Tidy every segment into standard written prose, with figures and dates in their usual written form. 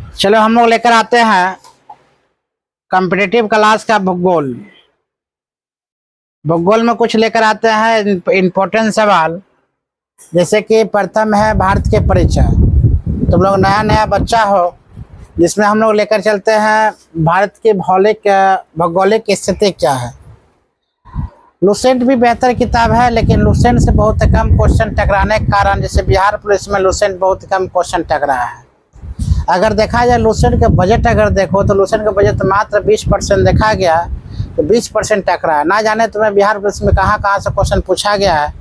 चलो हम लोग लेकर आते हैं कॉम्पिटिटिव क्लास का भूगोल। भूगोल में कुछ लेकर आते हैं इम्पोर्टेंट सवाल, जैसे कि प्रथम है भारत के परिचय। तुम लोग नया नया बच्चा हो, जिसमें हम लोग लेकर चलते हैं भारत की भौगोलिक स्थिति क्या है। लुसेंट भी बेहतर किताब है, लेकिन लुसेंट से बहुत कम क्वेश्चन टकराने के कारण जैसे बिहार पुलिस में लुसेंट बहुत कम क्वेश्चन टकराया है। अगर देखा जाए लुसेंट का बजट, अगर देखो तो लुसेंट का बजट मात्र 20% देखा गया, तो 20% टकरा है। ना जाने तुम्हें बिहार पुलिस में कहाँ कहाँ से क्वेश्चन पूछा गया है।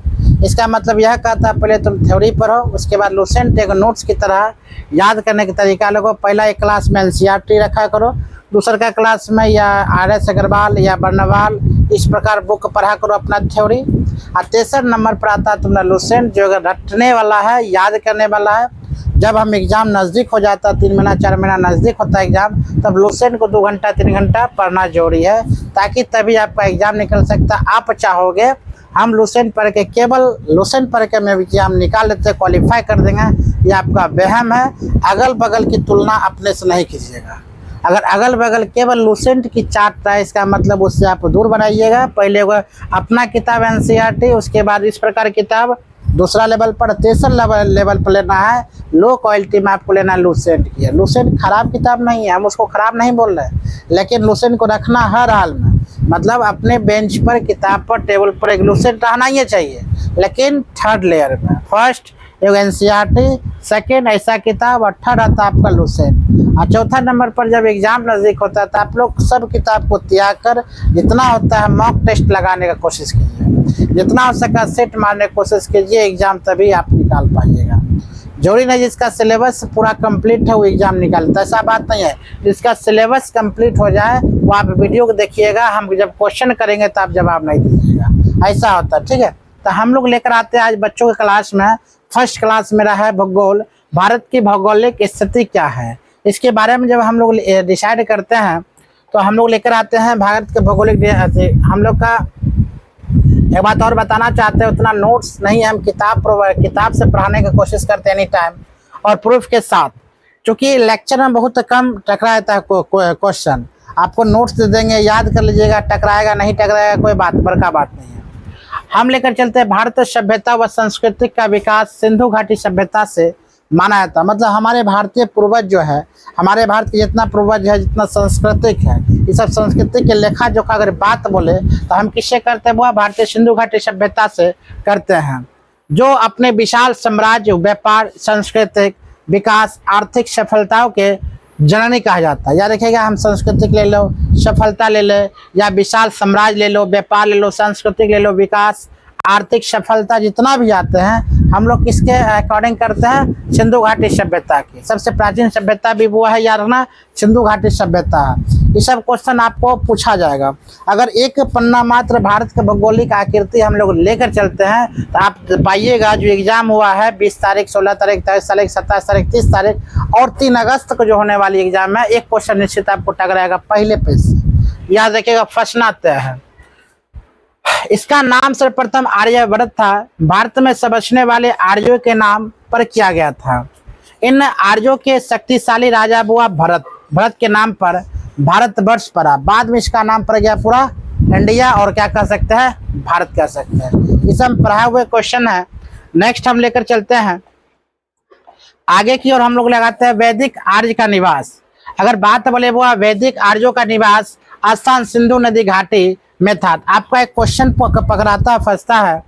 इसका मतलब यह कहता है पहले तुम थ्योरी पढ़ो, उसके बाद लुसेंट एक नोट्स की तरह याद करने का तरीका लगो। पहला एक क्लास में एनसीईआरटी रखा करो, दूसरा का क्लास में या आर.एस. अग्रवाल या बर्नवाल, इस प्रकार बुक पढ़ा करो अपना थ्योरी। और तीसरे नंबर पर आता है तुम्हारा लुसेंट, जो रटने वाला है, याद करने वाला है। जब हम एग्ज़ाम नज़दीक हो जाता है, 3 महीना 4 महीना नज़दीक होता है एग्ज़ाम, तब लुसेंट को 2 घंटा 3 घंटा पढ़ना जरूरी है, ताकि तभी आपका एग्ज़ाम निकल सकता है। आप चाहोगे हम लुसेंट पढ़ के, केवल लुसेंट पढ़ के हम एग्ज़ाम निकाल लेते, क्वालिफाई कर देंगे, ये आपका वहम है। अगल बगल की तुलना अपने से नहीं कीजिएगा। अगर अगल बगल केवल लुसेंट की चार्ट है, इसका मतलब उससे आप दूर बनाइएगा। पहले वो अपना किताब एनसीईआरटी, उसके बाद इस प्रकार किताब दूसरा लेवल पर, तीसरा लेवल पर लेना है लो क्वालिटी में आपको लेना है लुसेंट की। लुसेंट खराब किताब नहीं है, हम उसको खराब नहीं बोल रहे हैं, लेकिन लुसेंट को रखना हर हाल में, मतलब अपने बेंच पर, किताब पर, टेबल पर एक लुसेंट रहना ही चाहिए, लेकिन थर्ड लेयर में। फर्स्ट एक एनसीईआरटी, सेकेंड ऐसा किताब, और थर्ड आता है आपका लुसेंट। और चौथा नंबर पर जब एग्जाम नज़दीक होता है तो आप लोग सब किताब को त्याग कर जितना होता है मॉक टेस्ट लगाने का कोशिश कीजिए, जितना हो सका सेट मारने की कोशिश कीजिए, एग्जाम तभी आप निकाल पाइएगा। जरूरी नहीं जिसका सिलेबस पूरा कंप्लीट है वो एग्जाम निकालता है, ऐसा बात नहीं है। जिसका सिलेबस कंप्लीट हो जाए वो आप वीडियो को देखिएगा, हम जब क्वेश्चन करेंगे तो आप जवाब नहीं दीजिएगा, ऐसा होता है, ठीक है। तो हम लोग लेकर आते हैं आज बच्चों के क्लास में, फर्स्ट क्लास मेरा है भूगोल। भारत की भौगोलिक स्थिति क्या है, इसके बारे में जब हम लोग डिसाइड करते हैं तो हम लोग लेकर आते हैं भारत के भौगोलिक। हम लोग का एक बात और बताना चाहते हैं, उतना नोट्स नहीं है, हम किताब से पढ़ाने की कोशिश करते हैं एनी टाइम, और प्रूफ के साथ। क्योंकि लेक्चर में बहुत कम टकराता है क्वेश्चन, आपको नोट्स दे देंगे, याद कर लीजिएगा, टकराएगा नहीं टकराएगा कोई बड़का बात नहीं है। हम लेकर चलते हैं भारतीय सभ्यता व संस्कृति का विकास सिंधु घाटी सभ्यता से माना जाता है। मतलब हमारे भारतीय पूर्वज जो है, हमारे भारत के जितना पूर्वज है, जितना सांस्कृतिक है, ये सब संस्कृति के लेखा जोखा अगर बात बोले तो हम किससे करते हैं, वो भारतीय सिंधु घाटी सभ्यता से करते हैं, जो अपने विशाल साम्राज्य, व्यापार, सांस्कृतिक विकास, आर्थिक सफलताओं के जननी कहा जाता है। या देखिएगा, हम संस्कृतिक ले लो, सफलता ले ले, या विशाल साम्राज्य ले लो, व्यापार ले लो, सांस्कृतिक ले लो, विकास, आर्थिक सफलता, जितना भी आते हैं हम लोग किसके अकॉर्डिंग करते हैं, सिंधु घाटी सभ्यता की। सबसे प्राचीन सभ्यता भी वो है, याद रखना, सिंधु घाटी सभ्यता है। ये सब क्वेश्चन आपको पूछा जाएगा। अगर एक पन्ना मात्र भारत के भौगोलिक आकृति हम लोग लेकर चलते हैं तो आप पाइएगा जो एग्जाम हुआ है 20 तारीख, 16 तारीख, 23 तारीख, 27 तारीख, 30 तारीख और 3 अगस्त को जो होने वाली एग्जाम है, एक क्वेश्चन निश्चित आपको टकराएगा पहले पेज से। याद रखिएगा, फंसना तय है। इसका नाम सर्वप्रथम आर्यभट्ट था। भारत में बसने वाले आर्यों के नाम पर किया गया था। इन आर्यों के शक्तिशाली राजा हुआ भरत। भरत के नाम पर भारतवर्ष पड़ा, बाद में इसका नाम पड़ गया पूरा इंडिया, और क्या कह सकते हैं, भारत कह सकते हैं। ये सब पढ़ाए हुए क्वेश्चन है। नेक्स्ट हम लेकर चलते हैं आगे की ओर, हम लोग लगाते हैं वैदिक आर्य का निवास। अगर बात बोले वो वैदिक आर्यों का निवास स्थान सिंधु नदी घाटी में था। आपका एक क्वेश्चन पकड़ाता फंसता है,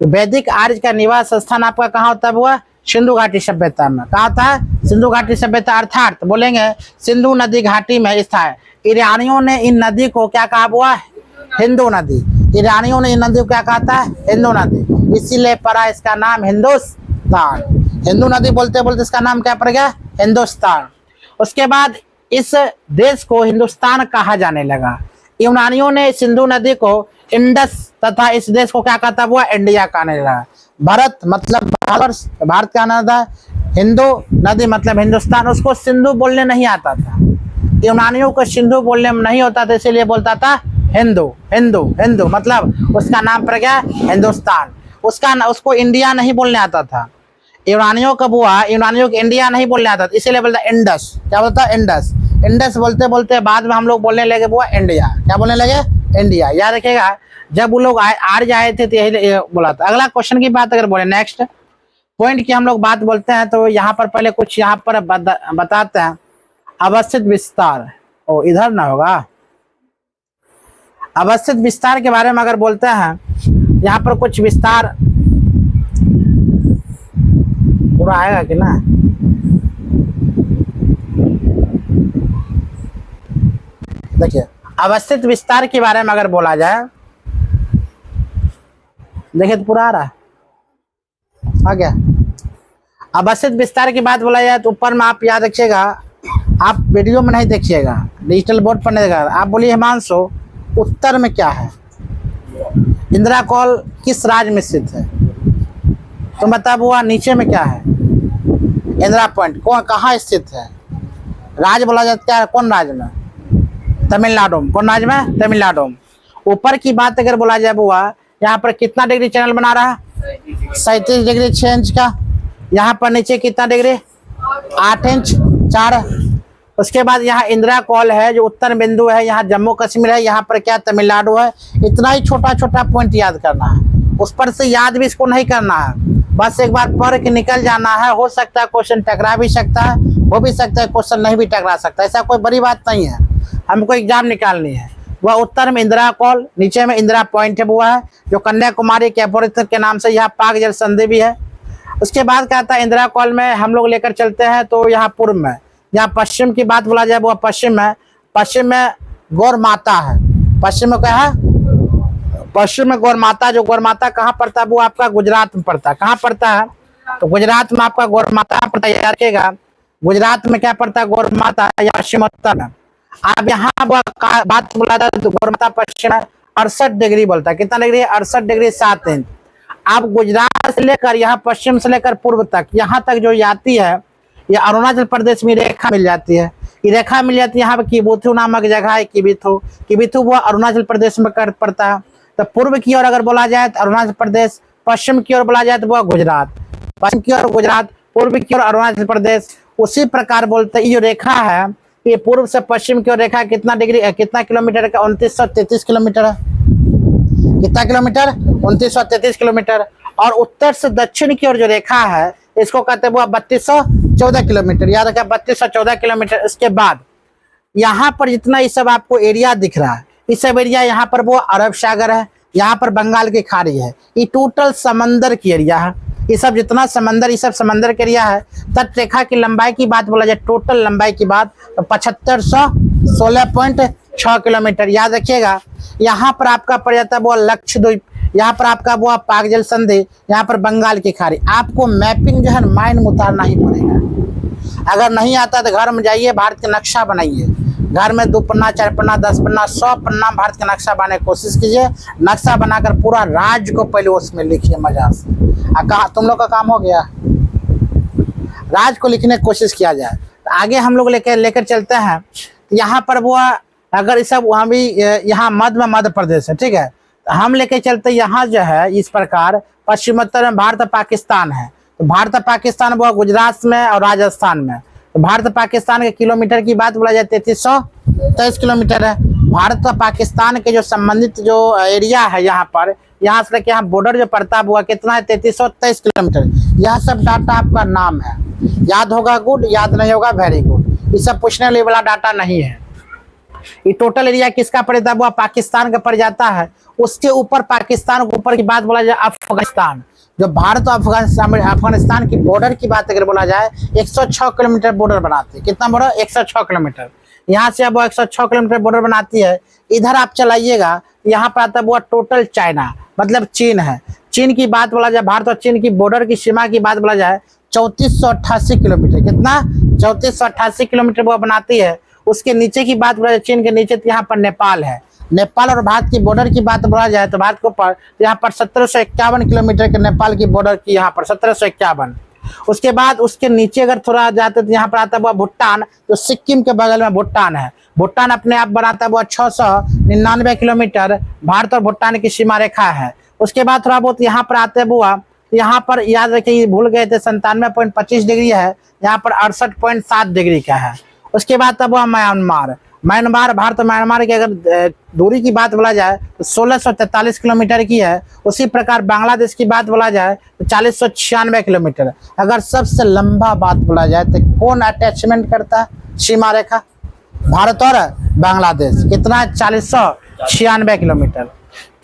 तो वैदिक आर्य का निवास स्थान आपका कहाँ होता है, हुआ सिंधु घाटी सभ्यता में। कहा था, सिंधु घाटी सभ्यता, अर्थात बोलेंगे सिंधु नदी घाटी में स्थित है। ईरानियों ने इन नदी को क्या कहा, हुआ हिंदू नदी। ईरानियों ने इन नदी को क्या कहा था, हिंदू नदी, इसीलिए पड़ा इसका नाम हिंदुस्तान। हिंदू नदी बोलते बोलते इसका नाम क्या पड़ गया, हिंदुस्तान। उसके बाद इस देश को हिंदुस्तान कहा जाने लगा। यूनानियों ने सिंधु नदी को इंडस तथा इस देश को क्या कहता, वो इंडिया कहने लगा। भारत मतलब भारत का नाम था, हिंदू नदी मतलब हिंदुस्तान, उसको सिंधु बोलने नहीं आता था। यूनानियों को सिंधु बोलने में नहीं होता था, इसीलिए बोलता था हिंदू हिंदू हिंदू, मतलब उसका नाम पड़ गया हिंदुस्तान। उसको इंडिया नहीं बोलने आता था। यूनानियों कब हुआ, यूनानियों को इंडिया नहीं बोलने आता था, इसीलिए बोलता इंडस। क्या बोलता है? इंडस। इंडस बोलते बोलते बाद में हम लोग बोलने लगे बुआ इंडिया। क्या बोलने लगे? इंडिया। याद रखिएगा, जब वो लोग आर्य आए थे तो यही बोला था। अगला क्वेश्चन की बात अगर बोले, नेक्स्ट पॉइंट की हम लोग बात बोलते हैं, तो यहाँ पर पहले कुछ यहाँ पर बताते हैं। अवस्थित विस्तार, ओ इधर ना होगा। अवस्थित विस्तार के बारे में अगर बोलते हैं, यहाँ पर कुछ विस्तार पूरा आएगा कि ना? देखिए, अवस्थित विस्तार के बारे में अगर बोला जाए, देखिए तो पूरा आ रहा है, आ गया। अवस्थित विस्तार की बात बोला जाए तो ऊपर में आप याद रखिएगा, आप वीडियो में नहीं देखिएगा, डिजिटल बोर्ड पर नहीं देखिएगा। आप बोलिए हिमांशु, उत्तर में क्या है? इंदिरा कॉल किस राज्य में स्थित है? तुम बता बुआ, नीचे में क्या है? इंदिरा पॉइंट कौन कहाँ स्थित है? राज्य बोला जाता है कौन राज्य में? तमिलनाडु में। कौन राज्य में? तमिलनाडु में। ऊपर की बात अगर बोला जाए बुआ, यहाँ पर कितना डिग्री चैनल बना रहा है? 37 डिग्री 6 इंच का। यहाँ पर नीचे कितना डिग्री? 8 इंच 4। उसके बाद यहाँ इंदिरा कॉल है जो उत्तर बिंदु है, यहाँ जम्मू कश्मीर है, यहाँ पर क्या तमिलनाडु है। इतना ही छोटा छोटा पॉइंट याद करना है, उस पर से याद भी इसको नहीं करना है, बस एक बार पढ़ के निकल जाना है। हो सकता है क्वेश्चन टकरा भी सकता है, हो भी सकता है क्वेश्चन नहीं भी टकरा सकता, ऐसा कोई बड़ी बात नहीं है। हमको एग्जाम निकालनी है। वह उत्तर में इंदिरा कॉल, नीचे में इंदिरा पॉइंट है बुआ है, जो कन्याकुमारी के अपहृत के नाम से यहाँ पाक जल संधि भी है। उसके बाद क्या आता है, इंदिरा कॉल में हम लोग लेकर चलते हैं तो यहाँ पूर्व में, यहाँ पश्चिम की बात बोला जाए वो पश्चिम है। पश्चिम में गौर माता है। पश्चिम में क्या है? पश्चिम में गौर माता। जो गौर माता कहाँ पड़ता है वो आपका गुजरात में पड़ता है। कहाँ पड़ता है? तो गुजरात में आपका गौर माता पड़ता है, याद रखिएगा। गुजरात में क्या पड़ता है? गौर माता या पश्चिमोत्तर में। आप यहाँ बात बोला था तो गौर माता पश्चिम 68 डिग्री बोलता है। कितना डिग्री? 68 degree 7 inch. आप गुजरात से लेकर यहाँ पश्चिम से लेकर पूर्व तक, यहाँ तक जो जाती है, ये अरुणाचल प्रदेश में रेखा मिल जाती है। ये रेखा मिल जाती है यहाँ पे किबिथु नामक जगह है। किबिथु, किबिथु वो अरुणाचल प्रदेश में कर पड़ता है। तो पूर्व की ओर अगर बोला जाए तो अरुणाचल प्रदेश, पश्चिम की ओर बोला जाए तो वह गुजरात, पश्चिम की ओर गुजरात, पूर्व की ओर अरुणाचल प्रदेश। उसी प्रकार बोलते ये जो रेखा है, ये पूर्व से पश्चिम की ओर रेखा कितना डिग्री, कितना किलोमीटर का? 2933 किलोमीटर है। कितना किलोमीटर? 2933 किलोमीटर। और उत्तर से दक्षिण की ओर जो रेखा है, इसको कहते हैं वो 3214 किलोमीटर। याद रखा, 3214 किलोमीटर। इसके बाद यहाँ पर जितना ये सब आपको एरिया दिख रहा है, इस सब एरिया, यहाँ पर वो अरब सागर है, यहाँ पर बंगाल की खाड़ी है। ये टोटल समंदर की एरिया है। ये सब जितना समंदर, ये सब समंदर के एरिया है। तट रेखा की लंबाई की बात बोला जाए, टोटल लंबाई की बात, तो 7516.6 किलोमीटर। याद रखिएगा, यहाँ पर आपका पड़ जाता है वो लक्षद्वीप, यहाँ पर आपका वो पाक जल संधि, यहाँ पर बंगाल की खाड़ी। आपको मैपिंग जो है माइंड में उतारना ही पड़ेगा। अगर नहीं आता तो घर में जाइए, भारत का नक्शा बनाइए। घर में 2 पन्ना 4 पन्ना 10 पन्ना 100 पन्ना भारत का नक्शा बनाने की कोशिश कीजिए। नक्शा बनाकर पूरा राज्य को पहले उसमें लिखिए मजा से। कहा तुम लोग का काम हो गया, राज्य को लिखने की कोशिश किया जाए। तो आगे हम लोग लेकर चलते हैं। यहाँ पर वो अगर इस सब वहाँ भी, यहाँ मध्य प्रदेश है, ठीक है। तो हम लेके चलते यहाँ जो है इस प्रकार, पश्चिमोत्तर में भारत और पाकिस्तान है। तो भारत और पाकिस्तान वो गुजरात में और राजस्थान में। तो भारत पाकिस्तान के किलोमीटर की बात बोला जाए 3323 किलोमीटर है। भारत और पाकिस्तान के जो संबंधित जो एरिया है, यहाँ पर, यहाँ से लेके यहाँ बॉर्डर जो पड़ता हुआ कितना है? 3323 किलोमीटर। यह सब डाटा आपका नाम है, याद होगा गुड, याद नहीं होगा वेरी गुड। ये सब पूछने वाला डाटा नहीं है। ये टोटल एरिया किसका पड़ जाता है? वो पाकिस्तान का पड़ जाता है। उसके ऊपर, पाकिस्तान के ऊपर की बात बोला जाए अफगानिस्तान, जो भारत और अफगानिस्तान की बॉर्डर की बात अगर बोला जाए, 106 किलोमीटर बॉर्डर बनाती है। कितना बॉर्डर? 106 किलोमीटर। यहाँ से अब 106 किलोमीटर बॉर्डर बनाती है। इधर आप चलाइएगा, यहाँ पर आता है वो टोटल चाइना, मतलब चीन है। चीन की बात बोला जाए, भारत और चीन की बॉर्डर की सीमा की बात बोला जाए, 3488 किलोमीटर। कितना? 3488 किलोमीटर वो बनाती है। उसके नीचे की बात बोला जाए, चीन के नीचे तो यहाँ पर नेपाल है। नेपाल और भारत की बॉर्डर की बात बोला जाए तो भारत के ऊपर यहाँ पर 1751 किलोमीटर के नेपाल की बॉर्डर की, यहाँ पर 1751। उसके बाद उसके नीचे अगर थोड़ा जाते तो यहाँ पर आता है भूटान, तो सिक्किम के बगल में भूटान है। भूटान अपने आप बनाता है वो 699 किलोमीटर। भारत और भूटान की सीमा रेखा है। उसके बाद थोड़ा बहुत यहाँ पर आते हैं बुआ यहाँ पर याद रखिए, भूल गए थे 97.25 डिग्री है, यहाँ पर 68.7 डिग्री का है। उसके बाद तब हुआ म्यांमार। म्यांमार, भारत और म्यांमार की अगर दूरी की बात बोला जाए तो 1643 किलोमीटर की है। उसी प्रकार बांग्लादेश की बात बोला जाए तो 4096 किलोमीटर। अगर सबसे लंबा बात बोला जाए तो कौन अटैचमेंट करता है सीमा रेखा? भारत और बांग्लादेश। कितना है? 4096 किलोमीटर।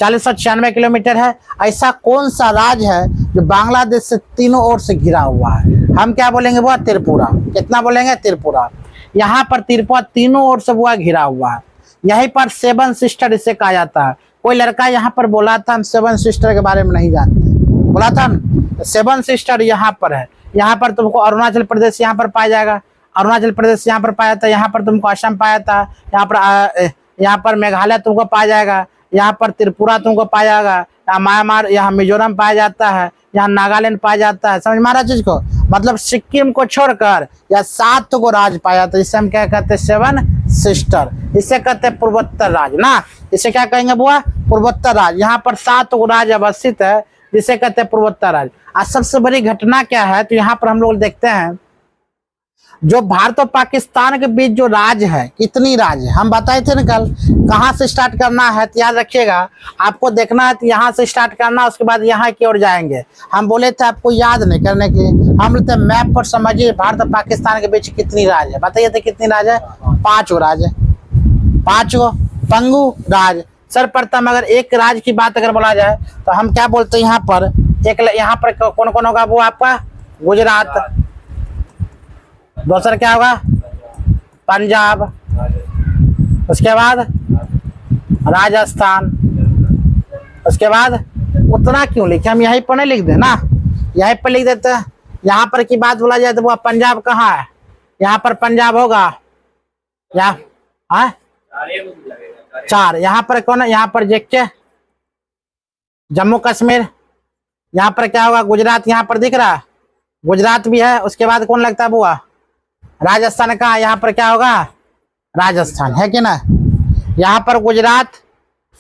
4096 किलोमीटर है। ऐसा कौन सा राज्य है जो बांग्लादेश से तीनों ओर से घिरा हुआ है? हम क्या बोलेंगे? वो त्रिपुरा। कितना बोलेंगे? त्रिपुरा। यहाँ पर त्रिपुरा तीनों ओर से वो घिरा हुआ है। यहीं पर सेवन सिस्टर इसे कहा जाता है। कोई लड़का यहाँ पर बोला था हम सेवन सिस्टर के बारे में नहीं जानते, बोला था ना। सेवन सिस्टर यहाँ पर है। यहाँ पर तुमको अरुणाचल प्रदेश यहाँ पर पाया जाएगा, अरुणाचल प्रदेश यहाँ पर पाया था, यहाँ पर तुमको असम पाया था, यहाँ पर मेघालय तुमको पाया जाएगा, यहाँ पर त्रिपुरा तुमको पाया जाएगा, यहाँ म्यांमार, यहाँ मिजोरम पाया जाता है, यहाँ नागालैंड पाया जाता है। समझ में आ रहा चीज को? मतलब सिक्किम को छोड़कर या 7 को राज्य पाया जाता है। इसे हम क्या कहते हैं? Seven sister. इसे कहते हैं पूर्वोत्तर राज्य ना। इसे क्या कहेंगे बुआ? पूर्वोत्तर राज्य। यहाँ पर 7 को राज्य अवस्थित है, जिसे कहते हैं पूर्वोत्तर राज्य। आज सबसे बड़ी घटना क्या है? तो यहाँ पर हम लोग देखते हैं जो भारत और पाकिस्तान के बीच जो राज्य है, कितनी राज्य हम बताए थे ना कल, कहाँ से स्टार्ट करना है तो याद रखिएगा, आपको देखना है तो यहाँ से स्टार्ट करना, उसके बाद यहाँ की ओर जाएंगे। हम बोले थे आपको याद नहीं करने के लिए, हम बोलते मैप पर समझिए भारत और पाकिस्तान के बीच कितनी राज्य है। बताइए तो कितनी राज्य है? 5 राज्य, 5 पंगु राज्य। सर्वप्रथम अगर एक राज्य की बात अगर बोला जाए तो हम क्या बोलते हैं? यहाँ पर यहाँ पर कौन कौन होगा? वो आपका गुजरात। दूसरा क्या होगा? पंजाब। उसके बाद राजस्थान। उसके बाद उतना क्यों लिखे? हम यहीं पर नहीं लिख दे ना, यहीं पर लिख देते हैं। यहाँ पर की बात बोला जाए तो वो पंजाब कहाँ है? यहाँ पर पंजाब होगा, यहाँ 4। यहाँ पर कौन है? यहाँ पर जेके जम्मू कश्मीर। यहाँ पर क्या होगा? गुजरात। यहाँ पर दिख रहा है गुजरात भी है। उसके बाद कौन लगता है बुआ? राजस्थान का। यहाँ पर क्या होगा? राजस्थान है कि ना। यहाँ पर गुजरात,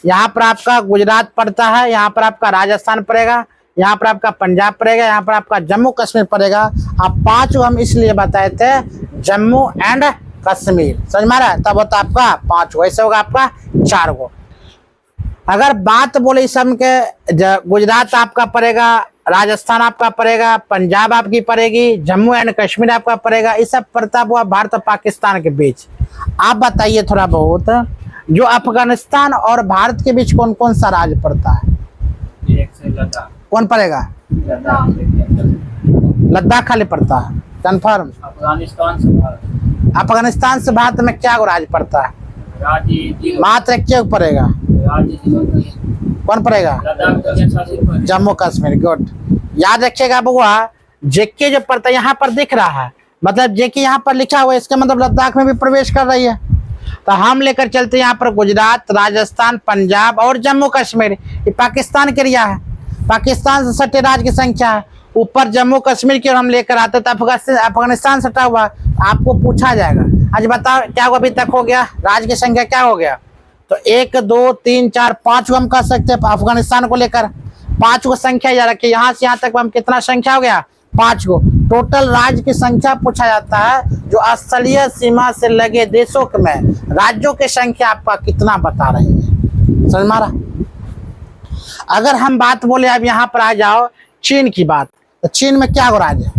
यहाँ पर आपका गुजरात पड़ता है, यहाँ पर आपका राजस्थान पड़ेगा, यहाँ पर आपका पंजाब पड़ेगा, यहाँ पर आपका जम्मू कश्मीर पड़ेगा। आप 5 हम इसलिए बताए थे, जम्मू एंड कश्मीर। समझ में आ रहा है? तब होता आपका 5, वैसे होगा आपका 4 गो। अगर बात बोले इस सब के, गुजरात आपका पड़ेगा, राजस्थान आपका पड़ेगा, पंजाब आपकी पड़ेगी, जम्मू एंड कश्मीर आपका पड़ेगा। इस सब पड़ता हुआ भारत और पाकिस्तान के बीच। आप बताइए थोड़ा बहुत, जो अफगानिस्तान और भारत के बीच कौन कौन सा राज्य पड़ता है? कौन पड़ेगा? लद्दाख खाली पड़ता है। कन्फर्म? अफगानिस्तान से भारत में क्या राज्य पड़ता है? मात्र क्या पड़ेगा? कौन पड़ेगा? जम्मू कश्मीर। गुड, याद रखिएगा बुआ। जेके जो पड़ता है यहाँ पर दिख रहा है, मतलब जेके यहाँ पर लिखा हुआ है, इसका मतलब लद्दाख में भी प्रवेश कर रही है। तो हम लेकर चलते हैं यहाँ पर गुजरात, राजस्थान, पंजाब और जम्मू कश्मीर। ये पाकिस्तान के एरिया है, पाकिस्तान से सटे राज्य की संख्या है। ऊपर जम्मू कश्मीर की ओर हम लेकर आते तो अफगानिस्तान सटा हुआ। आपको पूछा जाएगा आज बताओ क्या अभी तक हो गया? राज्य की संख्या क्या हो गया? तो 1 2 3 4 5 हम कह सकते हैं अफगानिस्तान को लेकर। 5 को संख्या याद रखिए, यहाँ से यहाँ तक हम कितना संख्या हो गया? 5 को। टोटल राज्य की संख्या पूछा जाता है, जो स्थलीय सीमा से लगे देशों में राज्यों की संख्या आपका कितना बता रही है। समझ में आ रहा? अगर हम बात बोले अब यहाँ पर आ जाओ चीन की बात, तो चीन में क्या हो राज्य?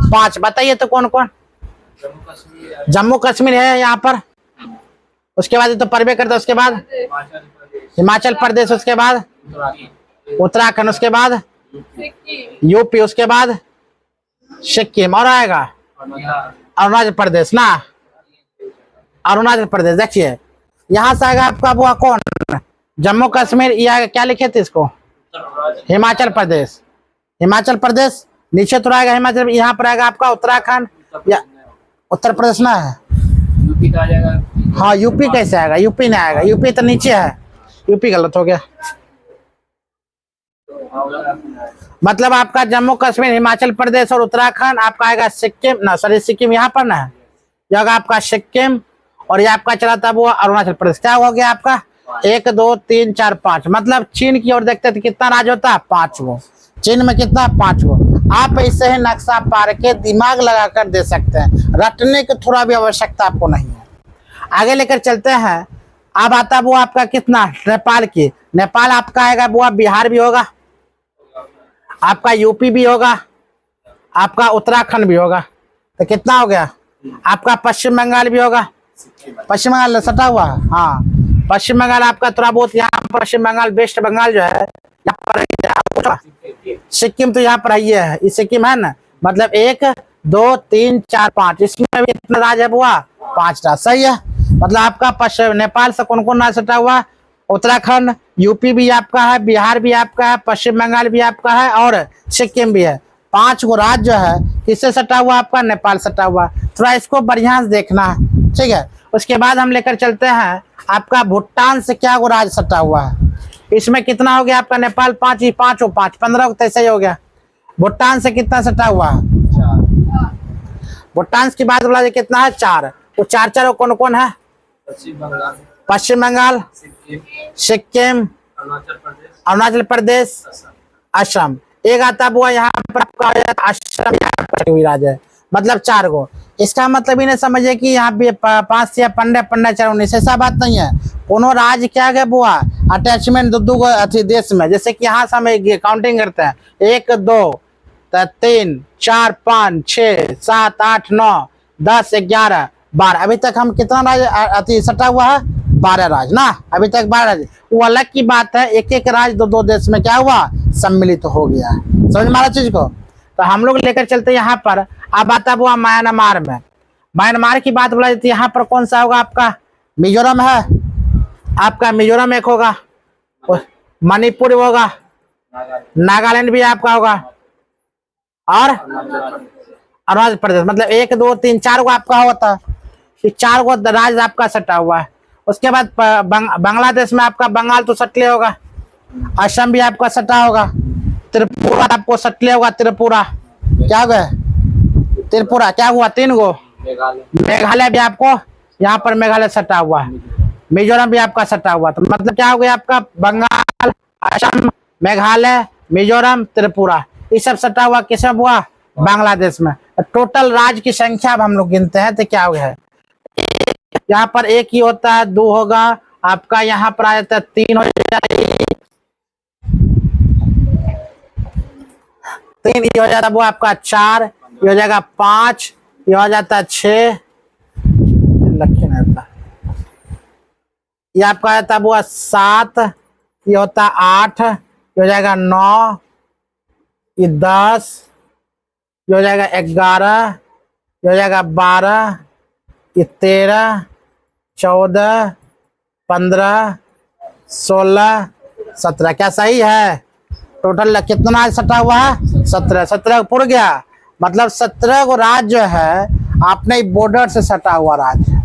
5। बताइए तो कौन कौन? जम्मू कश्मीर है यहाँ पर, उसके बाद तो परवे करता, उसके बाद हिमाचल प्रदेश, उसके बाद उत्तराखंड, उसके बाद यूपी, उसके बाद सिक्किम और आएगा अरुणाचल प्रदेश ना। अरुणाचल प्रदेश देखिए यहाँ से आएगा आपका बुआ कौन? जम्मू कश्मीर। ये आएगा क्या लिखे थे इसको? हिमाचल प्रदेश। हिमाचल प्रदेश नीचे तो आएगा हिमाचल, यहाँ पर आएगा आपका उत्तराखंड या उत्तर प्रदेश ना है। यूपी का आ जाएगा। हाँ यूपी कैसे आएगा? यूपी नहीं आएगा, यूपी तो नीचे है, यूपी गलत हो गया। मतलब आपका जम्मू कश्मीर, हिमाचल प्रदेश और उत्तराखंड आपका आएगा सिक्किम ना, सॉरी सिक्किम यहाँ पर ना है, यह आपका सिक्किम। और ये आपका चला था वो अरुणाचल प्रदेश। क्या हो गया आपका? 1 2 3 4 5। मतलब चीन की ओर देखते तो कितना राज्य होता है? 5 गो। चीन में कितना 5 गो। आप ऐसे ही नक्शा पार के दिमाग लगाकर दे सकते हैं, रटने की थोड़ा भी आवश्यकता आपको नहीं है। आगे लेकर चलते हैं। अब आता वो आपका कितना नेपाल की, नेपाल आपका आएगा वो बिहार भी होगा, आपका यूपी भी होगा, आपका उत्तराखंड भी होगा, तो कितना हो गया आपका पश्चिम बंगाल भी होगा। पश्चिम बंगाल सटा हुआ है, हाँ पश्चिम बंगाल आपका थोड़ा बहुत यहाँ पश्चिम बंगाल वेस्ट बंगाल जो है यहाँ पर, सिक्किम तो यहाँ पर ही है, ये सिक्किम है ना, मतलब 1 2 3 4 5, इसमें भी कितना राज्य है बुआ 5 राज्य, सही है। मतलब आपका पश्चिम नेपाल से कौन कौन राज्य सटा हुआ, उत्तराखंड, यूपी भी आपका है, बिहार भी आपका है, पश्चिम बंगाल भी आपका है और सिक्किम भी है। 5 गो राज्य जो है किससे सटा हुआ आपका, नेपाल सटा हुआ। थोड़ा इसको बढ़िया से देखना है, ठीक है। उसके बाद हम लेकर चलते हैं आपका भूटान से क्या गो राज्य सटा हुआ है। इसमें कितना हो गया आपका नेपाल 5 ही 5 और 5 15 तो ऐसा ही हो गया। भूटान से कितना सटा हुआ है, भूटान की बात बोला जाए कितना है 4, वो 4 कौन कौन है, पश्चिम बंगाल, सिक्किम, अरुणाचल प्रदेश, असम। एक आता हुआ यहाँ पर आपका असम हुई राज्य है, मतलब 4 गो। इसका मतलब ही नहीं समझे कि यहाँ पे 5 या 15 4 19 ऐसा बात नहीं है। कोनो राज्य क्या गया बुआ अटैचमेंट 2 गो अथी देश में, जैसे कि यहाँ से हम काउंटिंग करते हैं 1 2 3 4 5 6 7 8 9 10 11 12। अभी तक हम कितना राज्य अति सटा हुआ है 12 राज्य ना, अभी तक 12 राज्य। वो अलग की बात है, एक एक राज्य 2 देश में क्या हुआ सम्मिलित हो गया, समझ में आ रहा चीज को। तो हम लोग लेकर चलते यहाँ पर। अब आता हुआ म्यांमार में, म्यांमार की बात बोला जाती है, यहाँ पर कौन सा होगा आपका, मिजोरम है आपका, मिजोरम एक होगा, मणिपुर होगा, नागालैंड भी आपका होगा और अरुणाचल प्रदेश। मतलब 1 2 3 4 गो आपका होता है, 4 गो राज्य आपका सटा हुआ है। उसके बाद बांग्लादेश में आपका बंगाल तो सटले होगा, असम भी आपका सटा होगा, त्रिपुरा आपको सटले होगा, त्रिपुरा क्या हो गया, त्रिपुरा क्या हुआ 3 गो, मेघालय भी आपको यहाँ पर मेघालय सटा हुआ है, मिजोरम भी आपका सटा हुआ। तो मतलब क्या हो गया आपका बंगाल, असम, मेघालय, मिजोरम, त्रिपुरा, ये सब सटा हुआ किस में हुआ बांग्लादेश में। टोटल राज्य की संख्या अब हम लोग गिनते हैं तो क्या हो गया है, यहाँ पर 1 ही होता है, 2 होगा आपका, यहाँ पर आ जाता है 3 हो जाता है, 3 ये हो जाता है वो आपका 4, ये हो जाएगा 5, ये हो जाता है 6, ये आपका आता है वो 7, ये होता है 8, ये हो जाएगा 9, ये 10, ये हो जाएगा 11, ये हो जाएगा 12, ये 13 14 15 16 17। क्या सही है, टोटल कितना सटा हुआ है 17 पूरा गया। मतलब 17 गो राज्य जो है अपने बॉर्डर से सटा हुआ राज्य।